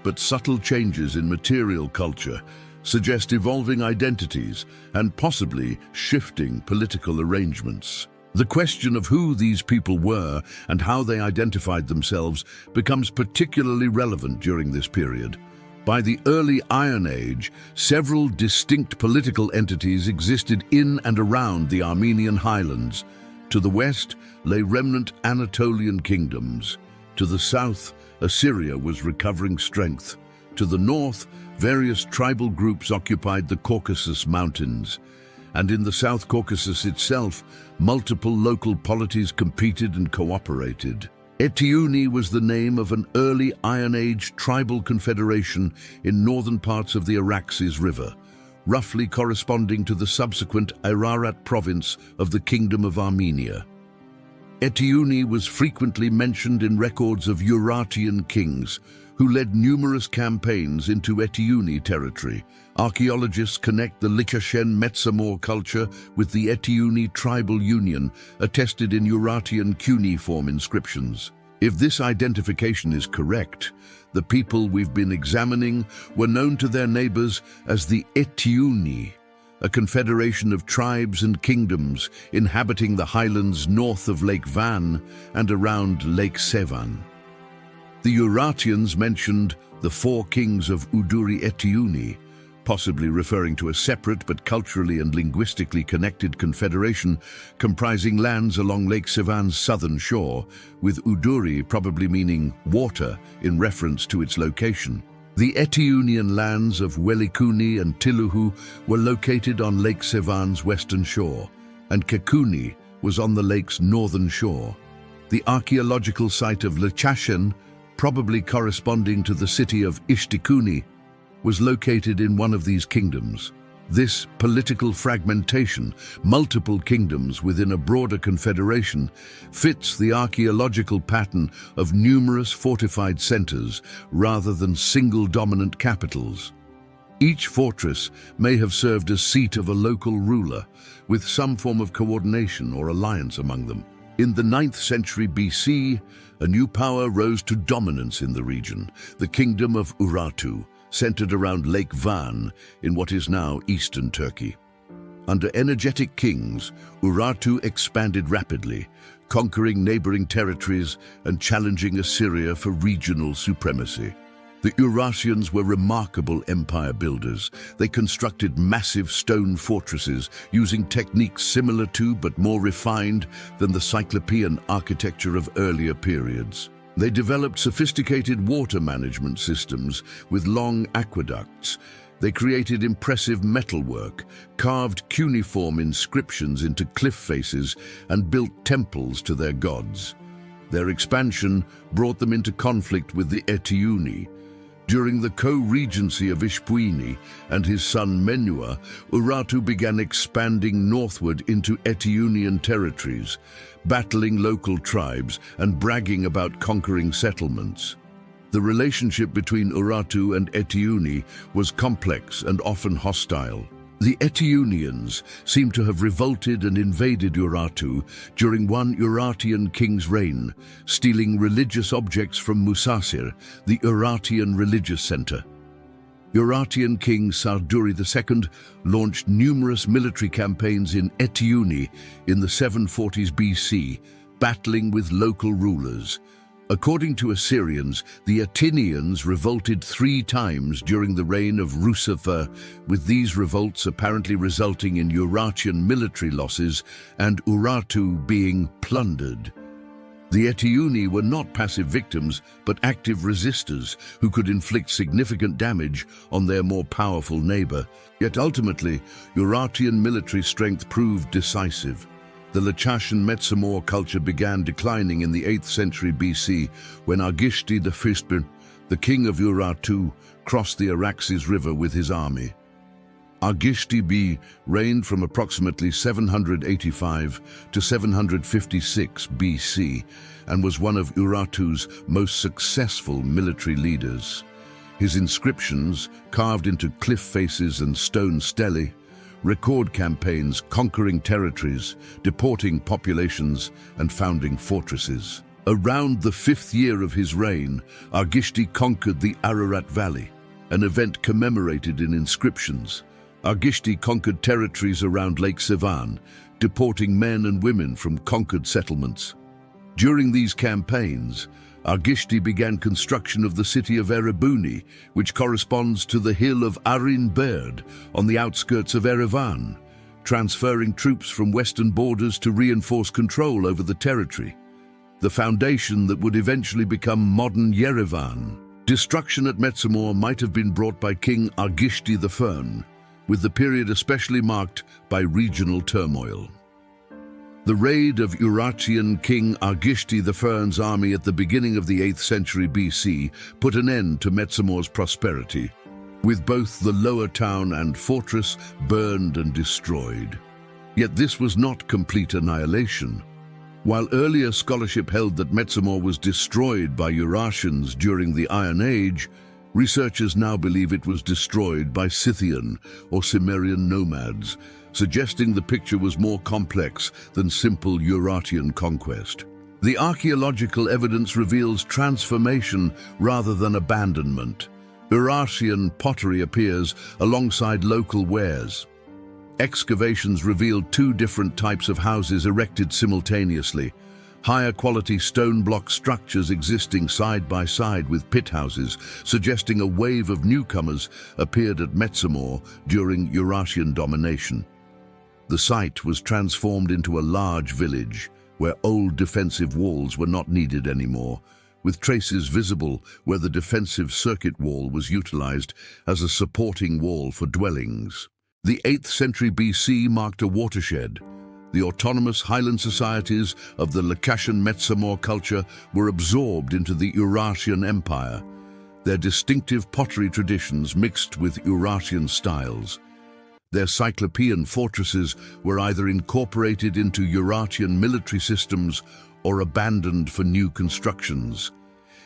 But subtle changes in material culture suggest evolving identities and possibly shifting political arrangements. The question of who these people were and how they identified themselves becomes particularly relevant during this period. By the early Iron Age, several distinct political entities existed in and around the Armenian Highlands. To the west lay remnant Anatolian kingdoms. To the south, Assyria was recovering strength. To the north, various tribal groups occupied the Caucasus Mountains. And in the South Caucasus itself, multiple local polities competed and cooperated. Eteouni was the name of an early Iron Age tribal confederation in northern parts of the Araxes River, roughly corresponding to the subsequent Ararat province of the Kingdom of Armenia. Eteouni was frequently mentioned in records of Urartian kings, who led numerous campaigns into Eteouni territory. Archaeologists connect the Lchashen-Metsamor culture with the Eteouni tribal union, attested in Urartian cuneiform inscriptions. If this identification is correct, the people we've been examining were known to their neighbors as the Eteouni, a confederation of tribes and kingdoms inhabiting the highlands north of Lake Van and around Lake Sevan. The Urartians mentioned the 4 kings of Uduri Eteouni, possibly referring to a separate but culturally and linguistically connected confederation comprising lands along Lake Sevan's southern shore, with Uduri probably meaning water in reference to its location. The Eteounian lands of Welikuni and Tiluhu were located on Lake Sevan's western shore, and Kekuni was on the lake's northern shore. The archaeological site of Lchashen, probably corresponding to the city of Ishtikuni, was located in one of these kingdoms. This political fragmentation, multiple kingdoms within a broader confederation, fits the archaeological pattern of numerous fortified centers rather than single dominant capitals. Each fortress may have served as seat of a local ruler, with some form of coordination or alliance among them. In the 9th century BC, a new power rose to dominance in the region, the Kingdom of Urartu, centered around Lake Van in what is now eastern Turkey. Under energetic kings, Urartu expanded rapidly, conquering neighboring territories and challenging Assyria for regional supremacy. The Urartians were remarkable empire builders. They constructed massive stone fortresses using techniques similar to but more refined than the Cyclopean architecture of earlier periods. They developed sophisticated water management systems with long aqueducts. They created impressive metalwork, carved cuneiform inscriptions into cliff faces, and built temples to their gods. Their expansion brought them into conflict with the Eteuni. During the co-regency of Ishpuini and his son Menua, Urartu began expanding northward into Eteunian territories, battling local tribes and bragging about conquering settlements. The relationship between Urartu and Eteuni was complex and often hostile. The Eteunians seem to have revolted and invaded Urartu during one Urartian king's reign, stealing religious objects from Musasir, the Urartian religious center. Urartian king Sarduri II launched numerous military campaigns in Eteuni in the 740s BC, battling with local rulers. According to Assyrians, the Atinians revolted 3 times during the reign of Rusafa, with these revolts apparently resulting in Urartian military losses and Urartu being plundered. The Eteuni were not passive victims, but active resistors who could inflict significant damage on their more powerful neighbor. Yet ultimately, Urartian military strength proved decisive. The Lchashen-Metsamor culture began declining in the 8th century BC when Argishti I, the king of Urartu, crossed the Araxes River with his army. Argishti B reigned from approximately 785 to 756 BC and was one of Urartu's most successful military leaders. His inscriptions, carved into cliff faces and stone stelae, record campaigns conquering territories, deporting populations, and founding fortresses. Around the 5th year of his reign, Argishti conquered the Ararat Valley, an event commemorated in inscriptions. Argishti conquered territories around Lake Sevan, deporting men and women from conquered settlements. During these campaigns, Argishti began construction of the city of Erebuni, which corresponds to the hill of Arin Bird on the outskirts of Erevan, transferring troops from western borders to reinforce control over the territory, the foundation that would eventually become modern Yerevan. Destruction at Metsamor might have been brought by King Argishti the Fern, with the period especially marked by regional turmoil. The raid of Urartian king Argishti the Fern's army at the beginning of the 8th century BC put an end to Metsamor's prosperity, with both the lower town and fortress burned and destroyed. Yet this was not complete annihilation. While earlier scholarship held that Metsamor was destroyed by Urartians during the Iron Age, researchers now believe it was destroyed by Scythian or Cimmerian nomads, suggesting the picture was more complex than simple Urartian conquest. The archaeological evidence reveals transformation rather than abandonment. Urartian pottery appears alongside local wares. Excavations revealed 2 different types of houses erected simultaneously, higher quality stone block structures existing side by side with pit houses, suggesting a wave of newcomers appeared at Metsamor during Urartian domination. The site was transformed into a large village where old defensive walls were not needed anymore, with traces visible where the defensive circuit wall was utilized as a supporting wall for dwellings. The 8th century BC marked a watershed. The autonomous Highland societies of the Lchashen-Metsamor culture were absorbed into the Urartian Empire, their distinctive pottery traditions mixed with Urartian styles. Their Cyclopean fortresses were either incorporated into Urartian military systems or abandoned for new constructions.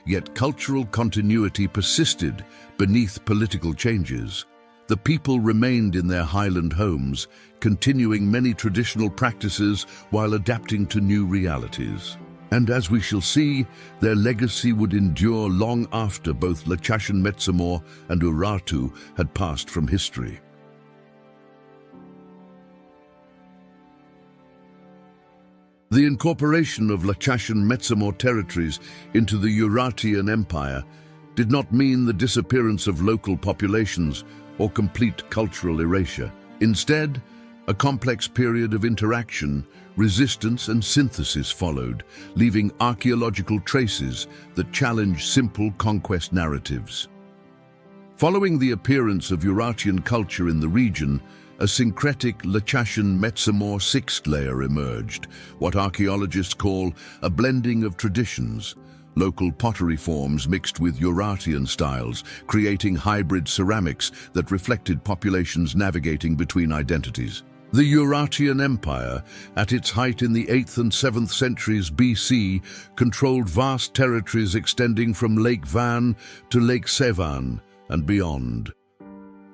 Yet cultural continuity persisted beneath political changes. The people remained in their highland homes, continuing many traditional practices while adapting to new realities. And as we shall see, their legacy would endure long after both Lchashen-Metsamor and Urartu had passed from history. The incorporation of Lchashen-Metsamor territories into the Urartian Empire did not mean the disappearance of local populations or complete cultural erasure. Instead, a complex period of interaction, resistance and synthesis followed, leaving archaeological traces that challenge simple conquest narratives. Following the appearance of Urartian culture in the region, a syncretic Lchashen-Metsamor sixth layer emerged, what archaeologists call a blending of traditions. Local pottery forms mixed with Urartian styles, creating hybrid ceramics that reflected populations navigating between identities. The Urartian Empire, at its height in the 8th and 7th centuries BC, controlled vast territories extending from Lake Van to Lake Sevan and beyond.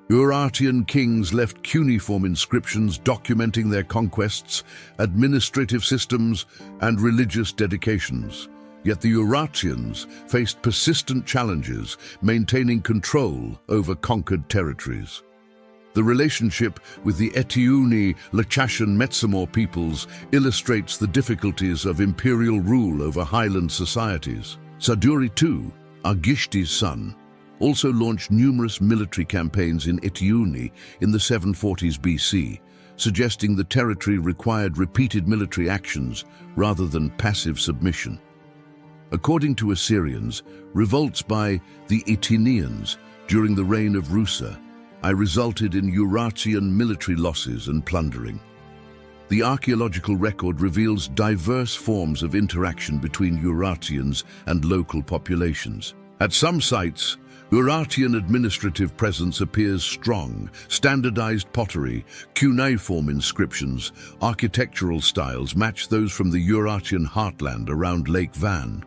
Urartian kings left cuneiform inscriptions documenting their conquests, administrative systems, and religious dedications. Yet the Urartians faced persistent challenges, maintaining control over conquered territories. The relationship with the Eteuni Lchashen-Metsamor peoples illustrates the difficulties of imperial rule over highland societies. Saduri II, Agishti's son, also launched numerous military campaigns in Eteuni in the 740s BC, suggesting the territory required repeated military actions rather than passive submission. According to Assyrians, revolts by the Eteunians during the reign of Rusa resulted in Urartian military losses and plundering. The archaeological record reveals diverse forms of interaction between Urartians and local populations. At some sites, Urartian administrative presence appears strong. Standardized pottery, cuneiform inscriptions, architectural styles match those from the Urartian heartland around Lake Van.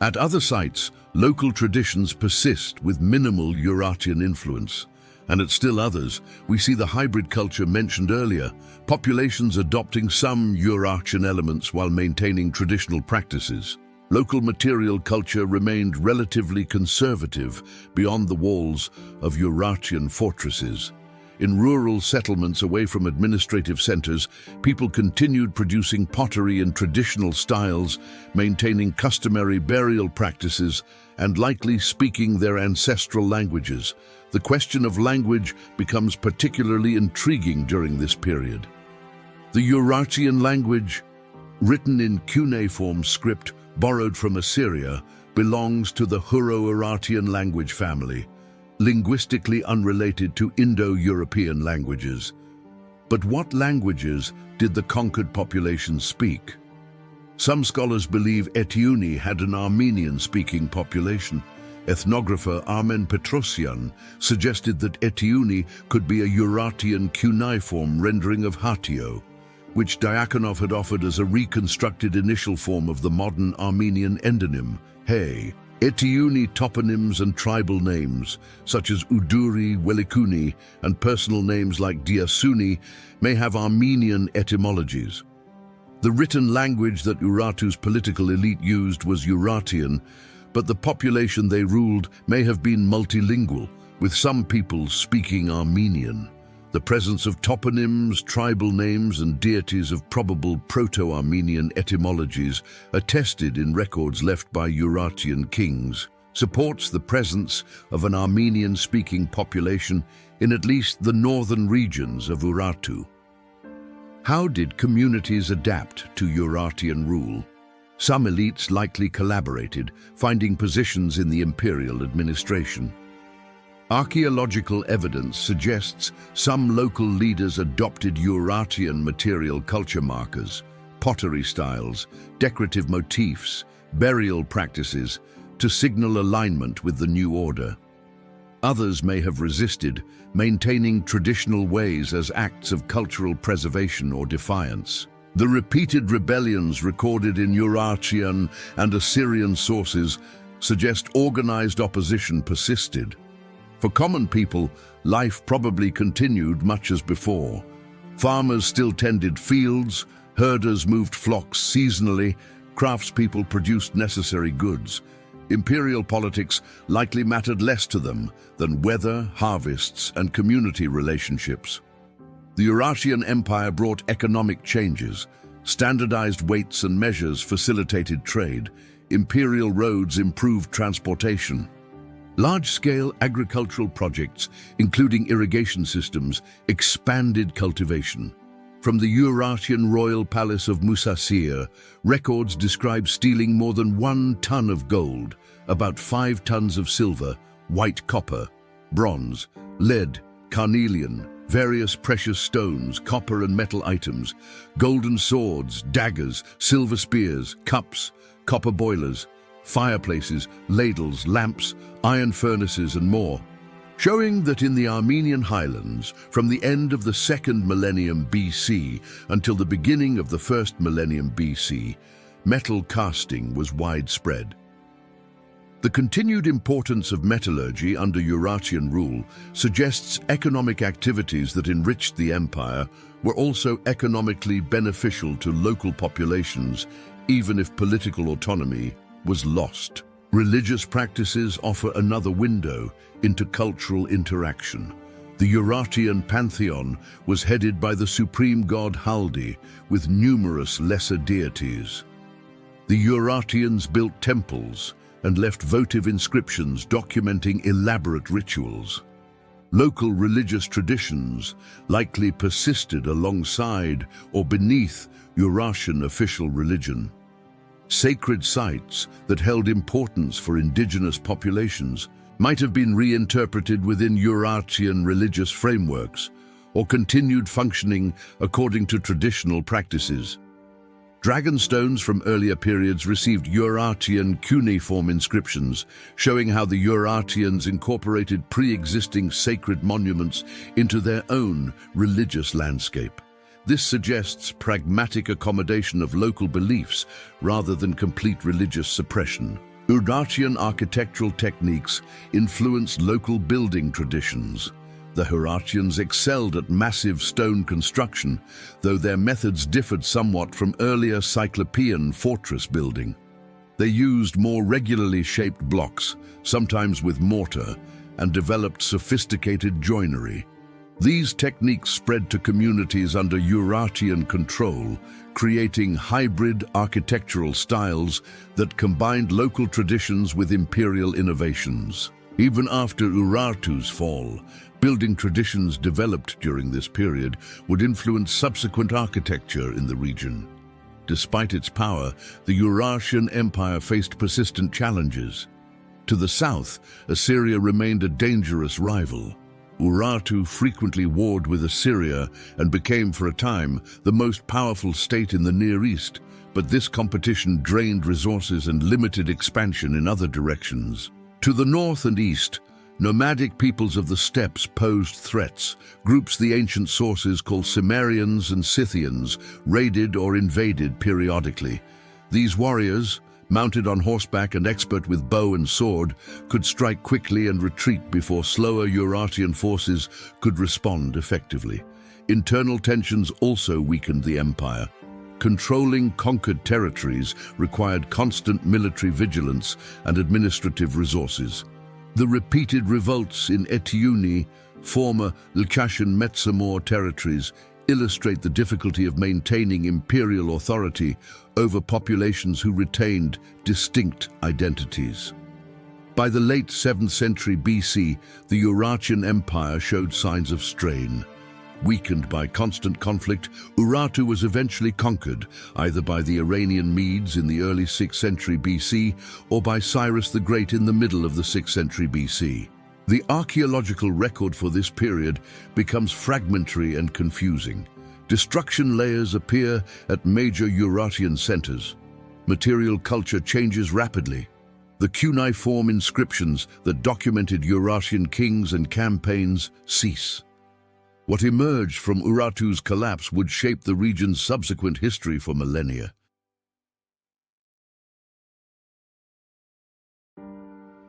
At other sites, local traditions persist with minimal Urartian influence. And at still others, we see the hybrid culture mentioned earlier, populations adopting some Urartian elements while maintaining traditional practices. Local material culture remained relatively conservative beyond the walls of Lchashen fortresses. In rural settlements away from administrative centers, people continued producing pottery in traditional styles, maintaining customary burial practices, and likely speaking their ancestral languages. The question of language becomes particularly intriguing during this period. The Urartian language, written in cuneiform script borrowed from Assyria, belongs to the Hurro-Urartian language family, linguistically unrelated to Indo-European languages. But what languages did the conquered populations speak? Some scholars believe Eteuni had an Armenian-speaking population. Ethnographer Armen Petrosyan suggested that Eteuni could be a Urartian cuneiform rendering of Hatio, which Diakonov had offered as a reconstructed initial form of the modern Armenian endonym, Hey. Eteuni toponyms and tribal names, such as Uduri, Welikuni, and personal names like Diasuni, may have Armenian etymologies. The written language that Urartu's political elite used was Urartian, but the population they ruled may have been multilingual, with some peoples speaking Armenian. The presence of toponyms, tribal names, and deities of probable Proto-Armenian etymologies, attested in records left by Urartian kings, supports the presence of an Armenian-speaking population in at least the northern regions of Urartu. How did communities adapt to Urartian rule? Some elites likely collaborated, finding positions in the imperial administration. Archaeological evidence suggests some local leaders adopted Urartian material culture markers, pottery styles, decorative motifs, burial practices to signal alignment with the new order. Others may have resisted, maintaining traditional ways as acts of cultural preservation or defiance. The repeated rebellions recorded in Urartian and Assyrian sources suggest organized opposition persisted. For common people, life probably continued much as before. Farmers still tended fields, herders moved flocks seasonally, craftspeople produced necessary goods. Imperial politics likely mattered less to them than weather, harvests, and community relationships. The Urartian Empire brought economic changes. Standardized weights and measures facilitated trade. Imperial roads improved transportation. Large-scale agricultural projects, including irrigation systems, expanded cultivation. From the Urartian royal palace of Musasir, records describe stealing more than 1 ton of gold, about 5 tons of silver, white copper, bronze, lead, carnelian, various precious stones, copper and metal items, golden swords, daggers, silver spears, cups, copper boilers, fireplaces, ladles, lamps, iron furnaces and more, showing that in the Armenian Highlands, from the end of the 2nd millennium BC until the beginning of the 1st millennium BC, metal casting was widespread. The continued importance of metallurgy under Urartian rule suggests economic activities that enriched the empire were also economically beneficial to local populations, even if political autonomy was lost. Religious practices offer another window into cultural interaction. The Urartian pantheon was headed by the supreme god Haldi, with numerous lesser deities. The Urartians built temples and left votive inscriptions documenting elaborate rituals. Local religious traditions likely persisted alongside or beneath Urartian official religion. Sacred sites that held importance for indigenous populations might have been reinterpreted within Urartian religious frameworks or continued functioning according to traditional practices. Dragonstones from earlier periods received Urartian cuneiform inscriptions, showing how the Urartians incorporated pre-existing sacred monuments into their own religious landscape. This suggests pragmatic accommodation of local beliefs rather than complete religious suppression. Urartian architectural techniques influenced local building traditions. The Urartians excelled at massive stone construction, though their methods differed somewhat from earlier Cyclopean fortress building. They used more regularly shaped blocks, sometimes with mortar, and developed sophisticated joinery. These techniques spread to communities under Urartian control, creating hybrid architectural styles that combined local traditions with imperial innovations. Even after Urartu's fall, building traditions developed during this period would influence subsequent architecture in the region. Despite its power, the Urartian Empire faced persistent challenges. To the south, Assyria remained a dangerous rival. Urartu frequently warred with Assyria and became, for a time, the most powerful state in the Near East, but this competition drained resources and limited expansion in other directions. To the north and east, nomadic peoples of the steppes posed threats. Groups the ancient sources call Cimmerians and Scythians raided or invaded periodically. These warriors, mounted on horseback and expert with bow and sword, could strike quickly and retreat before slower Urartian forces could respond effectively. Internal tensions also weakened the empire. Controlling conquered territories required constant military vigilance and administrative resources. The repeated revolts in Eteuni, former Lchashen-Metsamor territories, illustrate the difficulty of maintaining imperial authority over populations who retained distinct identities. By the late 7th century BC, the Urartian Empire showed signs of strain. Weakened by constant conflict, Urartu was eventually conquered, either by the Iranian Medes in the early 6th century BC or by Cyrus the Great in the middle of the 6th century BC. The archaeological record for this period becomes fragmentary and confusing. Destruction layers appear at major Urartian centers. Material culture changes rapidly. The cuneiform inscriptions that documented Urartian kings and campaigns cease. What emerged from Urartu's collapse would shape the region's subsequent history for millennia.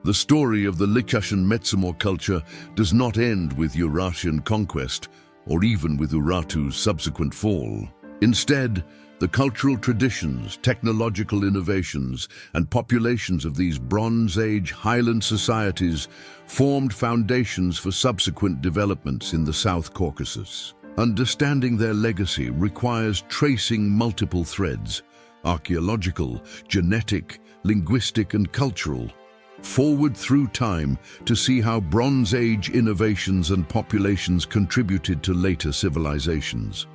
The story of the Lchashen-Metsamor culture does not end with Urartian conquest, or even with Urartu's subsequent fall. Instead, the cultural traditions, technological innovations, and populations of these Bronze Age Highland societies formed foundations for subsequent developments in the South Caucasus. Understanding their legacy requires tracing multiple threads: archaeological, genetic, linguistic, and cultural, forward through time to see how Bronze Age innovations and populations contributed to later civilizations.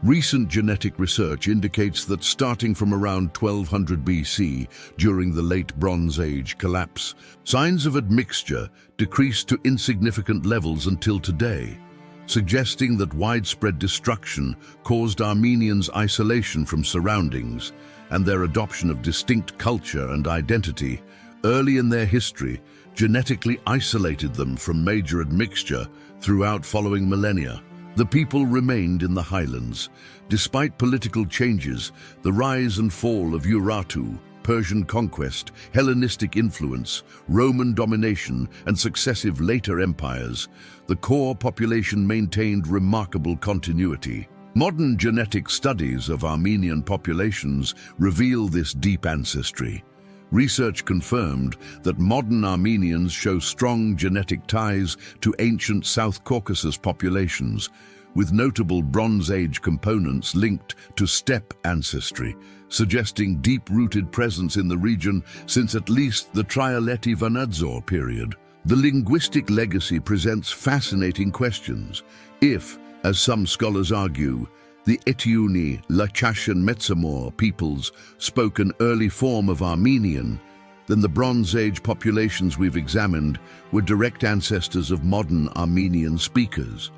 Recent genetic research indicates that starting from around 1200 BC, during the late Bronze Age collapse, signs of admixture decreased to insignificant levels until today, suggesting that widespread destruction caused Armenians' isolation from surroundings and their adoption of distinct culture and identity early in their history genetically isolated them from major admixture throughout following millennia. The people remained in the Highlands. Despite political changes, the rise and fall of Urartu, Persian conquest, Hellenistic influence, Roman domination, and successive later empires, the core population maintained remarkable continuity. Modern genetic studies of Armenian populations reveal this deep ancestry. Research confirmed that modern Armenians show strong genetic ties to ancient South Caucasus populations, with notable Bronze Age components linked to steppe ancestry, suggesting deep-rooted presence in the region since at least the Trialeti-Vanadzor period. The linguistic legacy presents fascinating questions. If, as some scholars argue, the Eteuni Lchashen-Metsamor peoples spoke an early form of Armenian, then the Bronze Age populations we've examined were direct ancestors of modern Armenian speakers.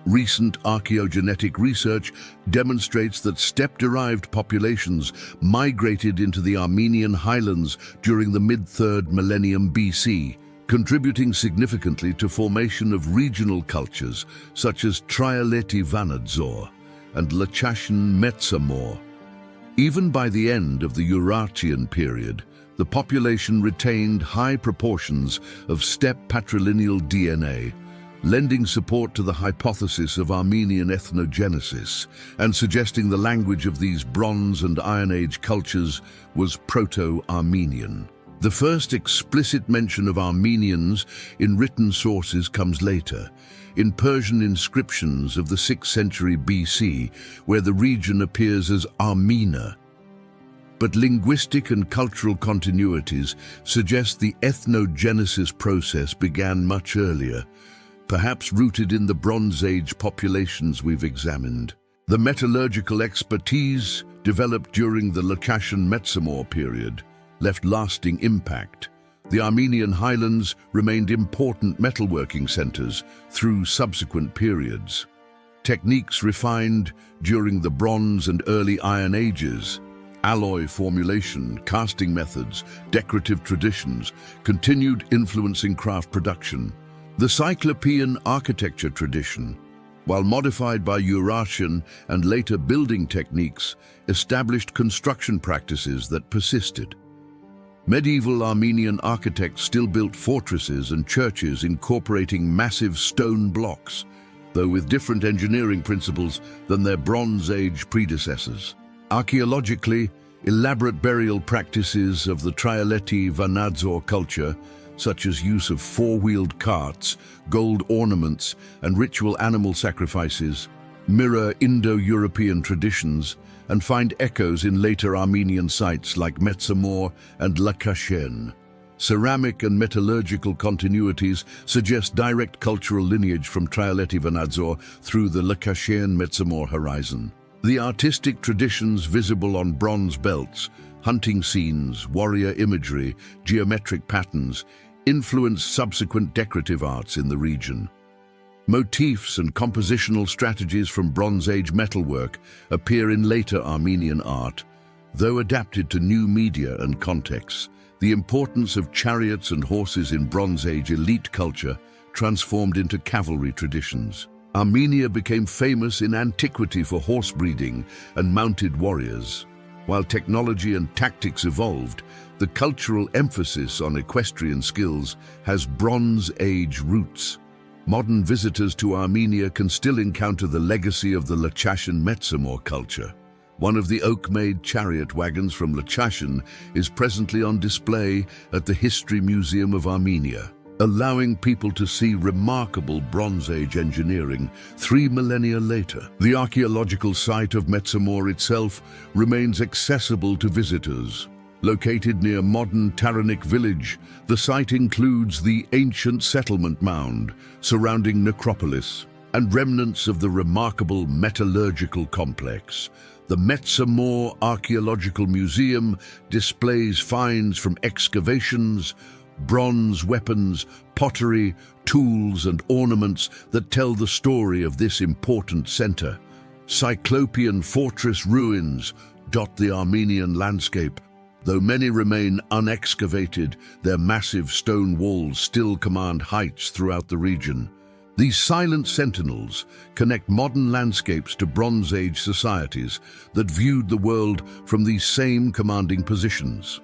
Recent archaeogenetic research demonstrates that steppe-derived populations migrated into the Armenian highlands during the mid-3rd millennium BC, contributing significantly to formation of regional cultures such as Trialeti-Vanadzor and Lchashen-Metsamor. Even by the end of the Urartian period, the population retained high proportions of steppe patrilineal DNA, lending support to the hypothesis of Armenian ethnogenesis and suggesting the language of these Bronze and Iron Age cultures was Proto-Armenian. The first explicit mention of Armenians in written sources comes later, in Persian inscriptions of the 6th century BC, where the region appears as Armena. But linguistic and cultural continuities suggest the ethnogenesis process began much earlier, perhaps rooted in the Bronze Age populations we've examined. The metallurgical expertise developed during the Lchashen-Metsamor period left lasting impact. The Armenian highlands remained important metalworking centers through subsequent periods. Techniques refined during the Bronze and early Iron Ages, alloy formulation, casting methods, decorative traditions, continued influencing craft production. The Cyclopean architecture tradition, while modified by Urartian and later building techniques, established construction practices that persisted. Medieval Armenian architects still built fortresses and churches incorporating massive stone blocks, though with different engineering principles than their Bronze Age predecessors. Archaeologically, elaborate burial practices of the Trialeti-Vanadzor culture, such as use of four-wheeled carts, gold ornaments, and ritual animal sacrifices, mirror Indo-European traditions and find echoes in later Armenian sites like Metsamor and Lchashen. Ceramic and metallurgical continuities suggest direct cultural lineage from Trialeti-Vanadzor through the Lchashen-Metsamor horizon. The artistic traditions visible on bronze belts, hunting scenes, warrior imagery, geometric patterns, influenced subsequent decorative arts in the region. Motifs and compositional strategies from Bronze Age metalwork appear in later Armenian art. Though adapted to new media and contexts, The importance of chariots and horses in Bronze Age elite culture transformed into cavalry traditions. Armenia became famous in antiquity for horse breeding and mounted warriors. While technology and tactics evolved, the cultural emphasis on equestrian skills has Bronze Age roots. Modern visitors to Armenia can still encounter the legacy of the Lchashen-Metsamor culture. One of the oak-made chariot wagons from Lchashen is presently on display at the History Museum of Armenia, allowing people to see remarkable Bronze Age engineering 3 millennia later. The archaeological site of Metsamor itself remains accessible to visitors. Located near modern Taranic village, the site includes the ancient settlement mound surrounding necropolis and remnants of the remarkable metallurgical complex. The Metsamor Archaeological Museum displays finds from excavations, bronze weapons, pottery, tools and ornaments that tell the story of this important center. Cyclopean fortress ruins dot the Armenian landscape. Though many remain unexcavated, their massive stone walls still command heights throughout the region. These silent sentinels connect modern landscapes to Bronze Age societies that viewed the world from these same commanding positions.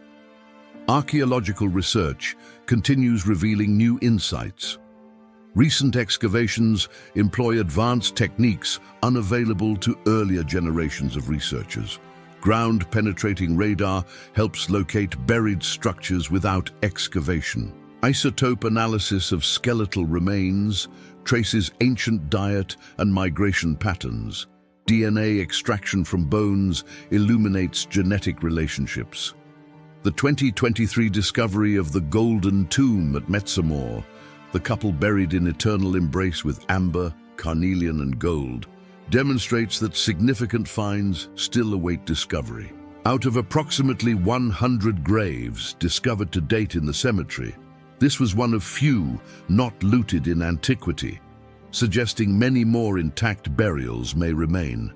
Archaeological research continues revealing new insights. Recent excavations employ advanced techniques unavailable to earlier generations of researchers. Ground-penetrating radar helps locate buried structures without excavation. Isotope analysis of skeletal remains traces ancient diet and migration patterns. DNA extraction from bones illuminates genetic relationships. The 2023 discovery of the Golden Tomb at Metsamor, the couple buried in eternal embrace with amber, carnelian and gold, demonstrates that significant finds still await discovery. Out of approximately 100 graves discovered to date in the cemetery, this was one of few not looted in antiquity, suggesting many more intact burials may remain.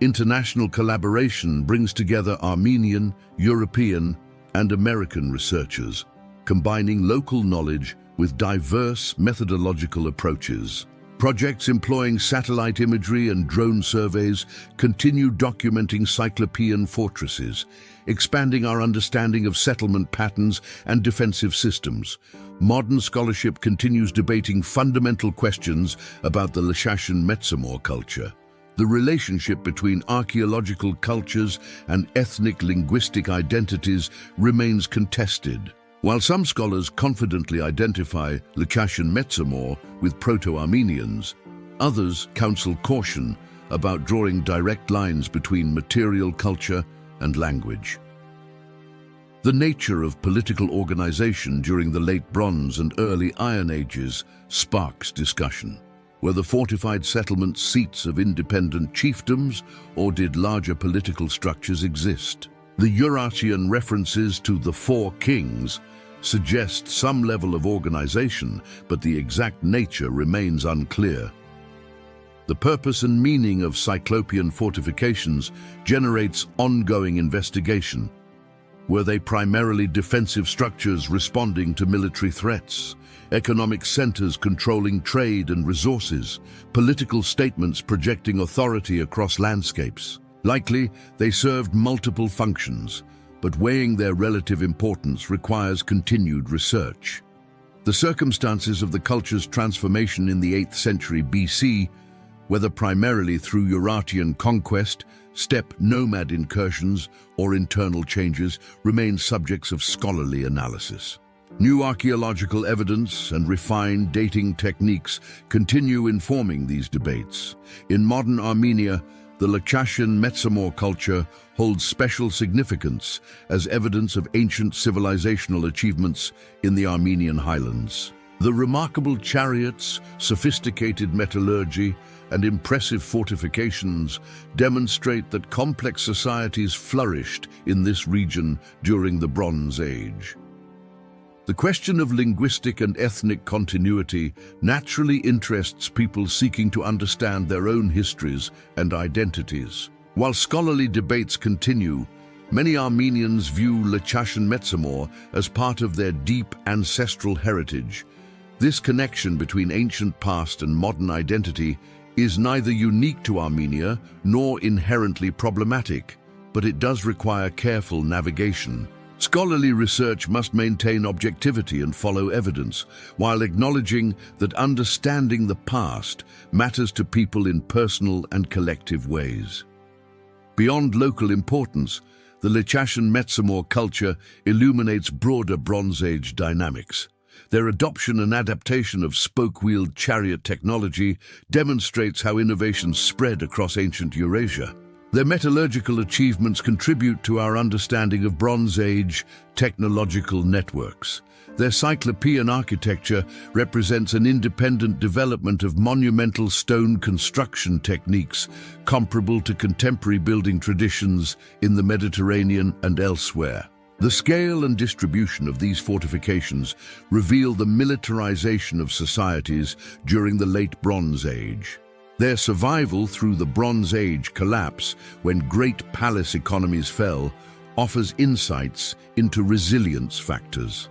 International collaboration brings together Armenian, European, and American researchers, combining local knowledge with diverse methodological approaches. Projects employing satellite imagery and drone surveys continue documenting Cyclopean fortresses, expanding our understanding of settlement patterns and defensive systems. Modern scholarship continues debating fundamental questions about the Lchashen-Metsamor culture. The relationship between archaeological cultures and ethnic linguistic identities remains contested. While some scholars confidently identify Lchashen-Metsamor with Proto-Armenians, others counsel caution about drawing direct lines between material culture and language. The nature of political organization during the Late Bronze and Early Iron Ages sparks discussion. Were the fortified settlements seats of independent chiefdoms, or did larger political structures exist? The Urartian references to the Four Kings suggest some level of organization, but the exact nature remains unclear. The purpose and meaning of Cyclopean fortifications generates ongoing investigation. Were they primarily defensive structures responding to military threats, economic centers controlling trade and resources, political statements projecting authority across landscapes? Likely, they served multiple functions, but weighing their relative importance requires continued research. The circumstances of the culture's transformation in the 8th century BC, whether primarily through Urartian conquest, steppe nomad incursions, or internal changes, remain subjects of scholarly analysis. New archaeological evidence and refined dating techniques continue informing these debates. In modern Armenia, the Lchashen-Metsamor culture holds special significance as evidence of ancient civilizational achievements in the Armenian Highlands. The remarkable chariots, sophisticated metallurgy, and impressive fortifications demonstrate that complex societies flourished in this region during the Bronze Age. The question of linguistic and ethnic continuity naturally interests people seeking to understand their own histories and identities. While scholarly debates continue, Many Armenians view Lchashen-Metsamor as part of their deep ancestral heritage. This connection between ancient past and modern identity is neither unique to Armenia nor inherently problematic, but it does require careful navigation. Scholarly research must maintain objectivity and follow evidence, while acknowledging that understanding the past matters to people in personal and collective ways. Beyond local importance, the Lchashen-Metsamor culture illuminates broader Bronze Age dynamics. Their adoption and adaptation of spoke-wheeled chariot technology demonstrates how innovations spread across ancient Eurasia. Their metallurgical achievements contribute to our understanding of Bronze Age technological networks. Their Cyclopean architecture represents an independent development of monumental stone construction techniques comparable to contemporary building traditions in the Mediterranean and elsewhere. The scale and distribution of these fortifications reveal the militarization of societies during the Late Bronze Age. Their survival through the Bronze Age collapse, when great palace economies fell, offers insights into resilience factors.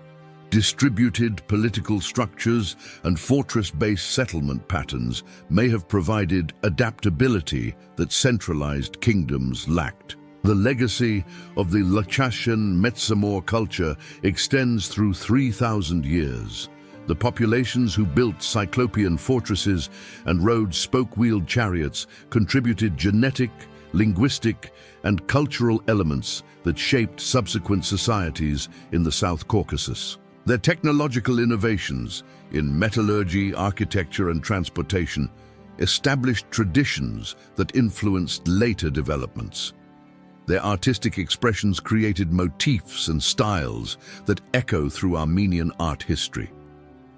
Distributed political structures and fortress-based settlement patterns may have provided adaptability that centralized kingdoms lacked. The legacy of the Lchashen-Metsamor culture extends through 3,000 years. The populations who built Cyclopean fortresses and rode spoke-wheeled chariots contributed genetic, linguistic, and cultural elements that shaped subsequent societies in the South Caucasus. Their technological innovations in metallurgy, architecture, and transportation established traditions that influenced later developments. Their artistic expressions created motifs and styles that echo through Armenian art history.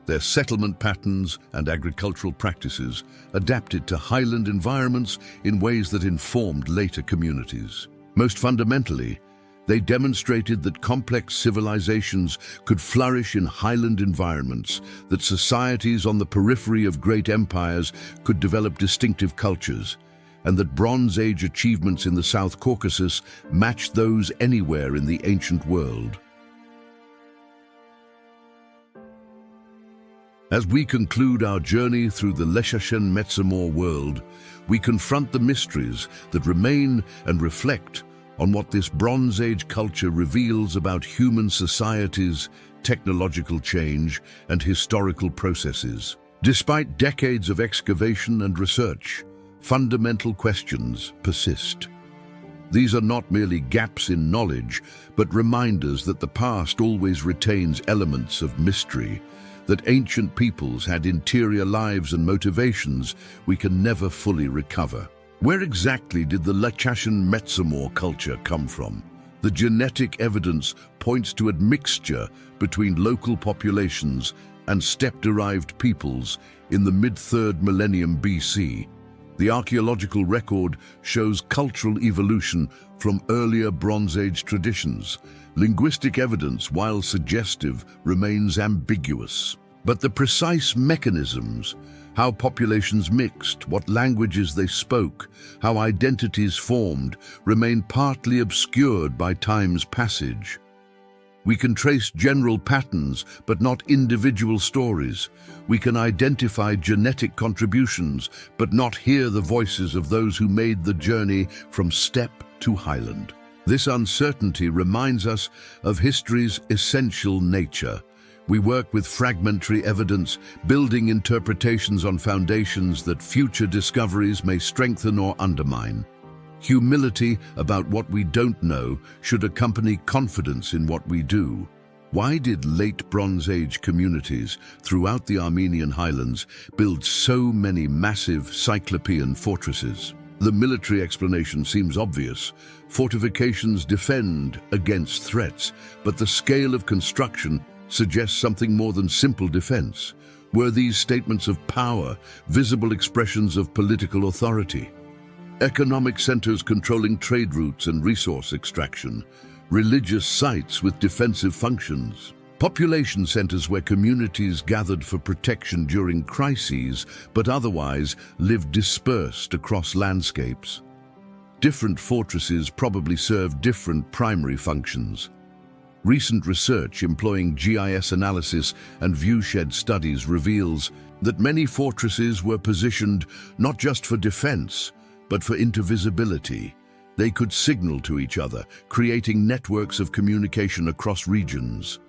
Their settlement patterns and agricultural practices adapted to highland environments in ways that informed later communities. Most fundamentally, they demonstrated that complex civilizations could flourish in highland environments, that societies on the periphery of great empires could develop distinctive cultures, and that Bronze Age achievements in the South Caucasus matched those anywhere in the ancient world. As we conclude our journey through the Lchashen-Metsamor world, we confront the mysteries that remain and reflect on what this Bronze Age culture reveals about human societies, technological change, and historical processes. Despite decades of excavation and research, fundamental questions persist. These are not merely gaps in knowledge, but reminders that the past always retains elements of mystery, that ancient peoples had interior lives and motivations we can never fully recover. Where exactly did the Lchashen-Metsamor culture come from? The genetic evidence points to a mixture between local populations and steppe-derived peoples in the mid-3rd millennium BC. The archaeological record shows cultural evolution from earlier Bronze Age traditions. Linguistic evidence, while suggestive, remains ambiguous. But the precise mechanisms, how populations mixed, what languages they spoke, how identities formed, remain partly obscured by time's passage. We can trace general patterns, but not individual stories. We can identify genetic contributions, but not hear the voices of those who made the journey from steppe to highland. This uncertainty reminds us of history's essential nature. We work with fragmentary evidence, building interpretations on foundations that future discoveries may strengthen or undermine. Humility about what we don't know should accompany confidence in what we do. Why did late Bronze Age communities throughout the Armenian highlands build so many massive Cyclopean fortresses? The military explanation seems obvious. Fortifications defend against threats, but the scale of construction suggests something more than simple defense. Were these statements of power visible expressions of political authority? Economic centers controlling trade routes and resource extraction, religious sites with defensive functions, population centers where communities gathered for protection during crises but otherwise lived dispersed across landscapes. different fortresses probably serve different primary functions. Recent research employing GIS analysis and viewshed studies reveals that many fortresses were positioned not just for defense, but for intervisibility. They could signal to each other, creating networks of communication across regions.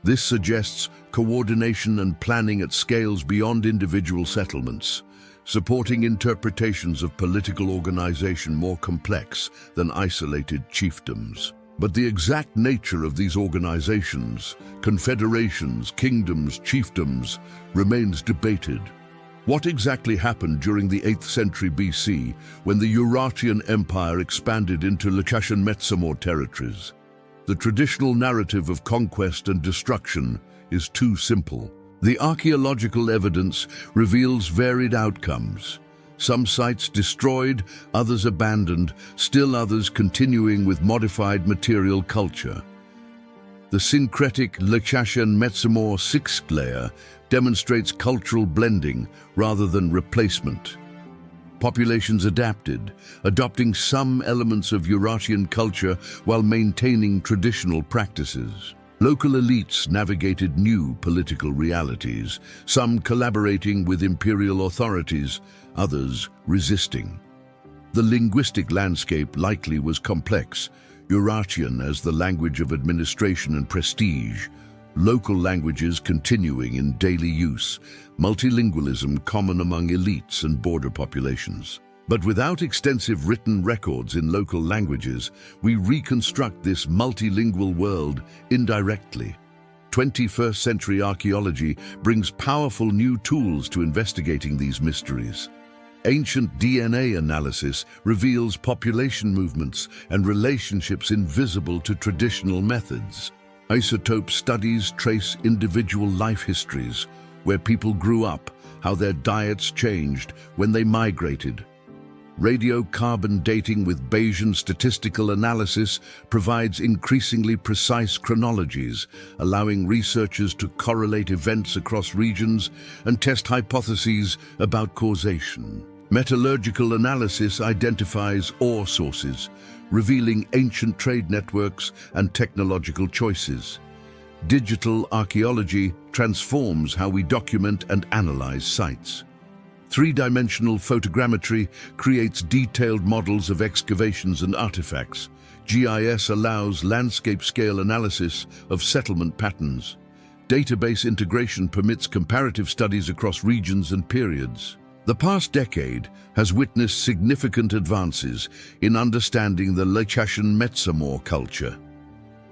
This suggests coordination and planning at scales beyond individual settlements, supporting interpretations of political organization more complex than isolated chiefdoms. But the exact nature of these organizations, confederations, kingdoms, chiefdoms, remains debated. What exactly happened during the 8th century BC when the Urartian Empire expanded into Lchashen-Metsamor territories? The traditional narrative of conquest and destruction is too simple. The archaeological evidence reveals varied outcomes. Some sites destroyed, others abandoned, still others continuing with modified material culture. The syncretic Lchashen-Metsamor sixth layer demonstrates cultural blending rather than replacement. Populations adapted, adopting some elements of Urartian culture while maintaining traditional practices. Local elites navigated new political realities, some collaborating with imperial authorities, others resisting. The linguistic landscape likely was complex, Urartian as the language of administration and prestige, local languages continuing in daily use, multilingualism common among elites and border populations. But without extensive written records in local languages, we reconstruct this multilingual world indirectly. 21st century archaeology brings powerful new tools to investigating these mysteries. Ancient DNA analysis reveals population movements and relationships invisible to traditional methods. Isotope studies trace individual life histories, where people grew up, how their diets changed when they migrated. Radiocarbon dating with Bayesian statistical analysis provides increasingly precise chronologies, allowing researchers to correlate events across regions and test hypotheses about causation. Metallurgical analysis identifies ore sources, revealing ancient trade networks and technological choices. Digital archaeology transforms how we document and analyze sites. Three-dimensional photogrammetry creates detailed models of excavations and artifacts. GIS allows landscape-scale analysis of settlement patterns. Database integration permits comparative studies across regions and periods. The past decade has witnessed significant advances in understanding the Lchashen-Metsamor culture.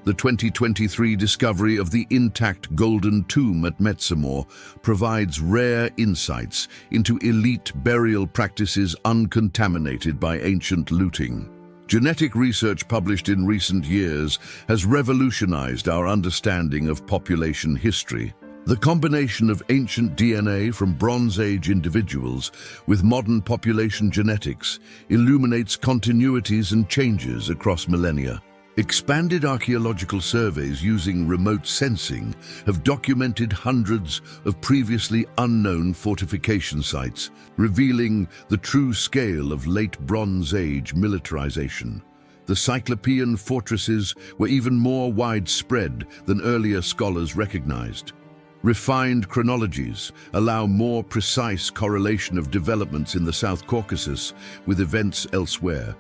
The 2023 discovery of the intact golden tomb at Metsamor provides rare insights into elite burial practices uncontaminated by ancient looting. Genetic research published in recent years has revolutionized our understanding of population history. The combination of ancient DNA from Bronze Age individuals with modern population genetics illuminates continuities and changes across millennia. Expanded archaeological surveys using remote sensing have documented hundreds of previously unknown fortification sites, revealing the true scale of late Bronze Age militarization. The Cyclopean fortresses were even more widespread than earlier scholars recognized. Refined chronologies allow more precise correlation of developments in the South Caucasus with events elsewhere.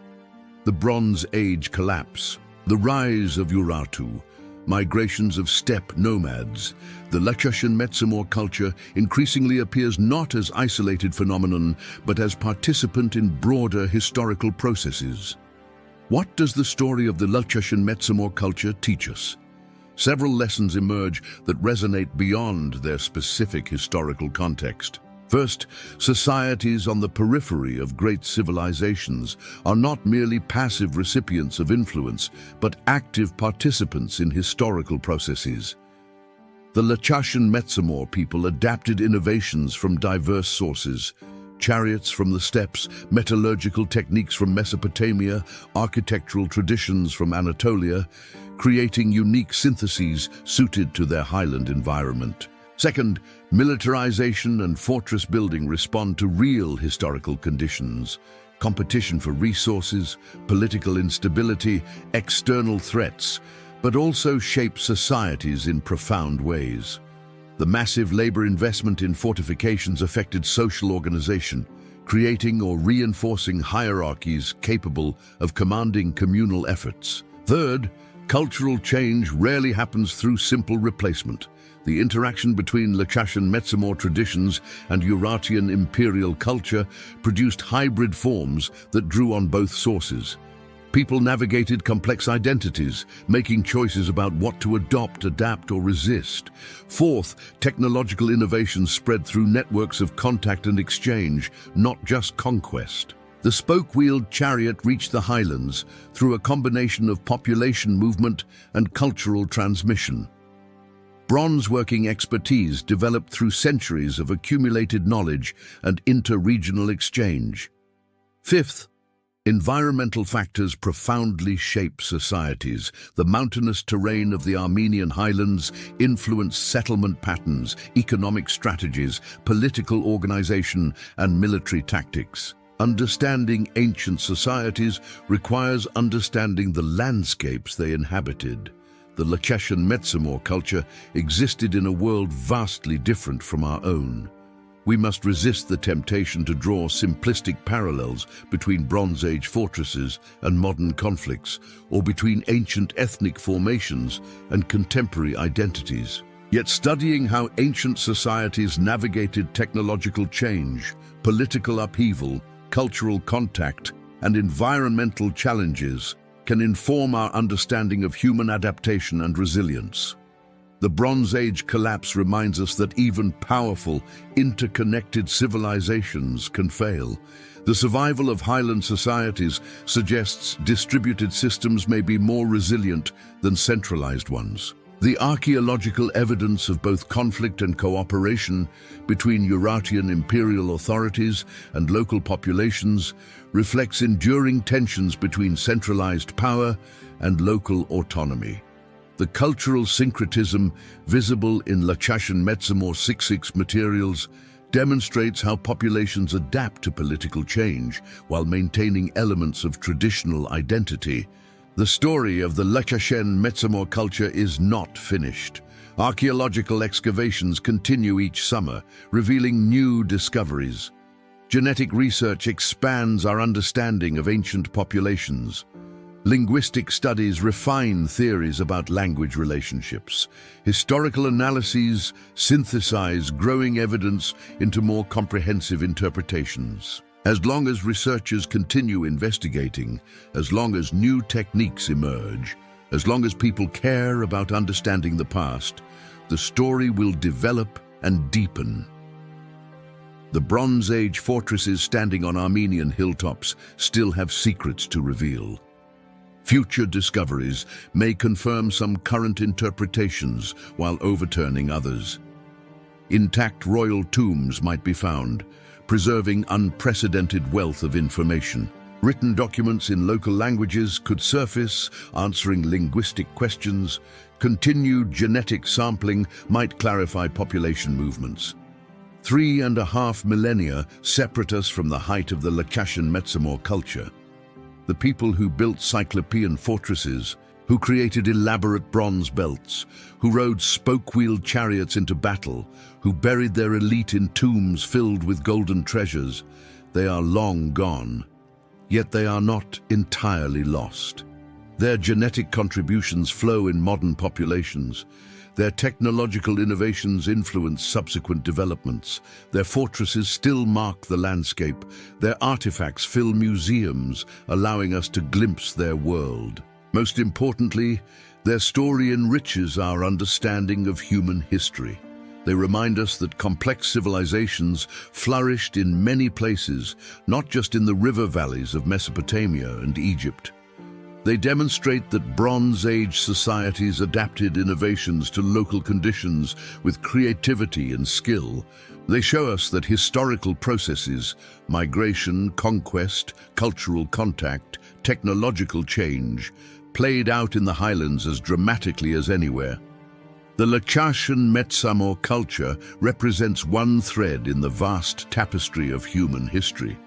The Bronze Age collapse, the rise of Urartu, migrations of steppe nomads, the Lchashen-Metsamor culture increasingly appears not as isolated phenomenon, but as participant in broader historical processes. What does the story of the Lchashen-Metsamor culture teach us? Several lessons emerge that resonate beyond their specific historical context. First, societies on the periphery of great civilizations are not merely passive recipients of influence, but active participants in historical processes. The Lchashen-Metsamor people adapted innovations from diverse sources: chariots from the steppes, metallurgical techniques from Mesopotamia, architectural traditions from Anatolia, creating unique syntheses suited to their highland environment. Second, militarization and fortress building respond to real historical conditions. competition for resources, political instability, external threats, but also shape societies in profound ways. The massive labor investment in fortifications affected social organization, creating or reinforcing hierarchies capable of commanding communal efforts. Third, cultural change rarely happens through simple replacement. The interaction between Lchashen-Metsamor traditions and Eurasian imperial culture produced hybrid forms that drew on both sources. People navigated complex identities, making choices about what to adopt, adapt, or resist. Fourth, technological innovation spread through networks of contact and exchange, not just conquest. The spoke-wheeled chariot reached the Highlands through a combination of population movement and cultural transmission. Bronze-working expertise developed through centuries of accumulated knowledge and inter-regional exchange. Fifth, environmental factors profoundly shape societies. The mountainous terrain of the Armenian highlands influenced settlement patterns, economic strategies, political organization, and military tactics. Understanding ancient societies requires understanding the landscapes they inhabited. The Lchashen-Metsamor culture existed in a world vastly different from our own. We must resist the temptation to draw simplistic parallels between Bronze Age fortresses and modern conflicts, or between ancient ethnic formations and contemporary identities. Yet studying how ancient societies navigated technological change, political upheaval, cultural contact, and environmental challenges can inform our understanding of human adaptation and resilience. The Bronze Age collapse reminds us that even powerful, interconnected civilizations can fail. The survival of highland societies suggests distributed systems may be more resilient than centralized ones. The archaeological evidence of both conflict and cooperation between Eurasian imperial authorities and local populations reflects enduring tensions between centralized power and local autonomy. The cultural syncretism visible in Lchashen-Metsamor 6 materials demonstrates how populations adapt to political change while maintaining elements of traditional identity. The story of the Lchashen-Metsamor culture is not finished. Archaeological excavations continue each summer, revealing new discoveries. Genetic research expands our understanding of ancient populations. Linguistic studies refine theories about language relationships. Historical analyses synthesize growing evidence into more comprehensive interpretations. As long as researchers continue investigating, as long as new techniques emerge, as long as people care about understanding the past, the story will develop and deepen. The Bronze Age fortresses standing on Armenian hilltops still have secrets to reveal. Future discoveries may confirm some current interpretations while overturning others. Intact royal tombs might be found, preserving unprecedented wealth of information. Written documents in local languages could surface, answering linguistic questions. Continued genetic sampling might clarify population movements. 3.5 millennia separate us from the height of the Lchashen-Metsamor culture. The people who built Cyclopean fortresses, who created elaborate bronze belts, who rode spoke-wheeled chariots into battle, who buried their elite in tombs filled with golden treasures, they are long gone. Yet they are not entirely lost. Their genetic contributions flow in modern populations. Their technological innovations influence subsequent developments. Their fortresses still mark the landscape. Their artifacts fill museums, allowing us to glimpse their world. Most importantly, their story enriches our understanding of human history. They remind us that complex civilizations flourished in many places, not just in the river valleys of Mesopotamia and Egypt. They demonstrate that Bronze Age societies adapted innovations to local conditions with creativity and skill. They show us that historical processes, migration, conquest, cultural contact, technological change, played out in the Highlands as dramatically as anywhere. The Lchashen-Metsamor culture represents one thread in the vast tapestry of human history.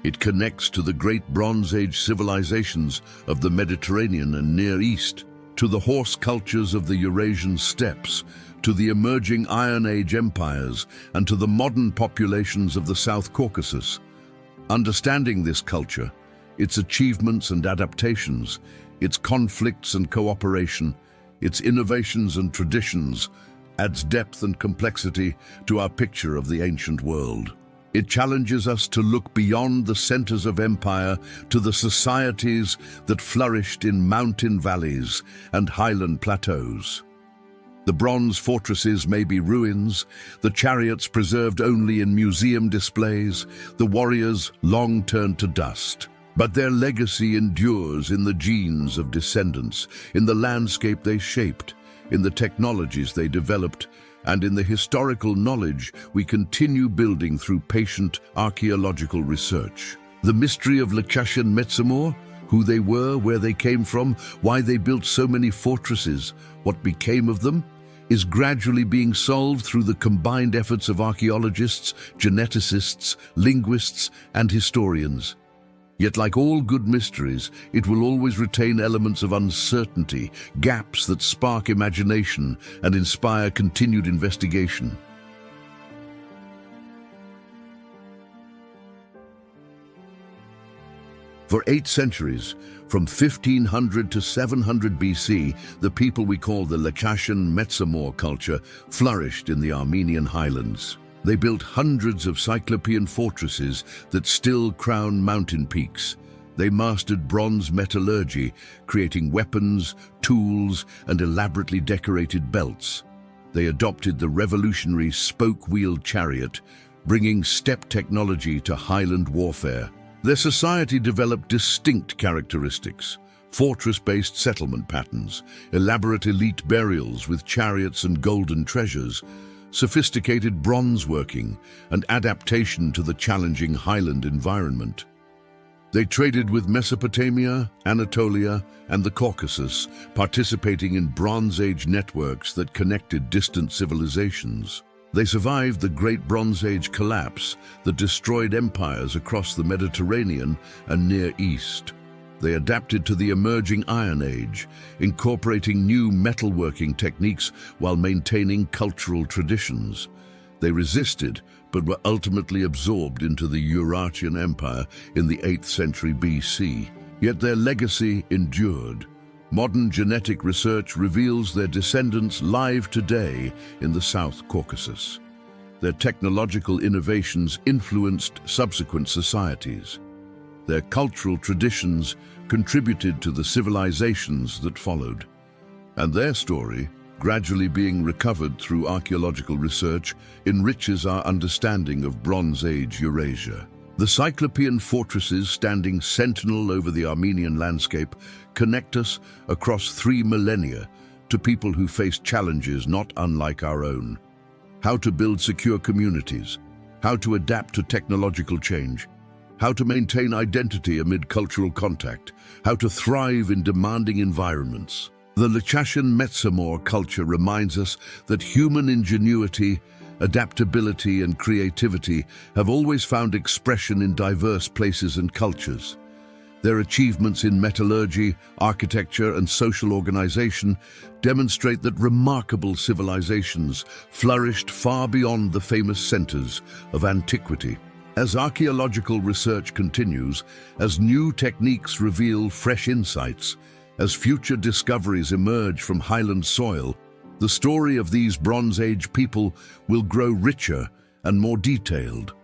It connects to the great Bronze Age civilizations of the Mediterranean and Near East, to the horse cultures of the Eurasian steppes, to the emerging Iron Age empires, and to the modern populations of the South Caucasus. Understanding this culture, its achievements and adaptations, its conflicts and cooperation, its innovations and traditions, adds depth and complexity to our picture of the ancient world. It challenges us to look beyond the centers of empire to the societies that flourished in mountain valleys and highland plateaus. The bronze fortresses may be ruins, the chariots preserved only in museum displays, the warriors long turned to dust. But their legacy endures in the genes of descendants, in the landscape they shaped, in the technologies they developed, and in the historical knowledge we continue building through patient archaeological research. The mystery of Lchashen-Metsamor, who they were, where they came from, why they built so many fortresses, what became of them, is gradually being solved through the combined efforts of archaeologists, geneticists, linguists, and historians. Yet like all good mysteries, it will always retain elements of uncertainty, gaps that spark imagination and inspire continued investigation. For 8 centuries, from 1500 to 700 BC, the people we call the Lchashen-Metsamor culture flourished in the Armenian Highlands. They built hundreds of Cyclopean fortresses that still crown mountain peaks. They mastered bronze metallurgy, creating weapons, tools, and elaborately decorated belts. They adopted the revolutionary spoke-wheeled chariot, bringing steppe technology to highland warfare. Their society developed distinct characteristics: fortress-based settlement patterns, elaborate elite burials with chariots and golden treasures, sophisticated bronze working, and adaptation to the challenging highland environment. They traded with Mesopotamia, Anatolia, and the Caucasus, participating in Bronze Age networks that connected distant civilizations. They survived the Great Bronze Age collapse that destroyed empires across the Mediterranean and Near East. They adapted to the emerging Iron Age, incorporating new metalworking techniques while maintaining cultural traditions. They resisted, but were ultimately absorbed into the Eurasian Empire in the 8th century BC. Yet their legacy endured. Modern genetic research reveals their descendants live today in the South Caucasus. Their technological innovations influenced subsequent societies. Their cultural traditions contributed to the civilizations that followed. And their story, gradually being recovered through archaeological research, enriches our understanding of Bronze Age Eurasia. The Cyclopean fortresses standing sentinel over the Armenian landscape connect us across 3 millennia to people who faced challenges not unlike our own. How to build secure communities, how to adapt to technological change, how to maintain identity amid cultural contact, how to thrive in demanding environments. The Lchashen-Metsamor culture reminds us that human ingenuity, adaptability, and creativity have always found expression in diverse places and cultures. Their achievements in metallurgy, architecture, and social organization demonstrate that remarkable civilizations flourished far beyond the famous centers of antiquity. As archaeological research continues, as new techniques reveal fresh insights, as future discoveries emerge from highland soil, the story of these Bronze Age people will grow richer and more detailed.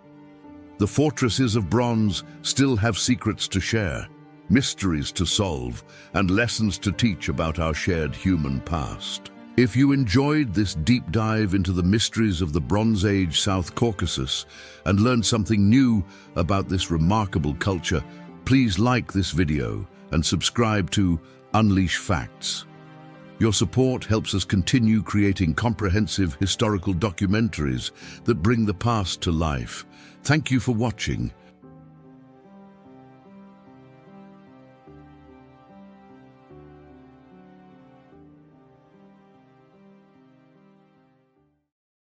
The fortresses of bronze still have secrets to share, mysteries to solve, and lessons to teach about our shared human past. If you enjoyed this deep dive into the mysteries of the Bronze Age South Caucasus and learned something new about this remarkable culture, please like this video and subscribe to Unleash Facts. Your support helps us continue creating comprehensive historical documentaries that bring the past to life. Thank you for watching,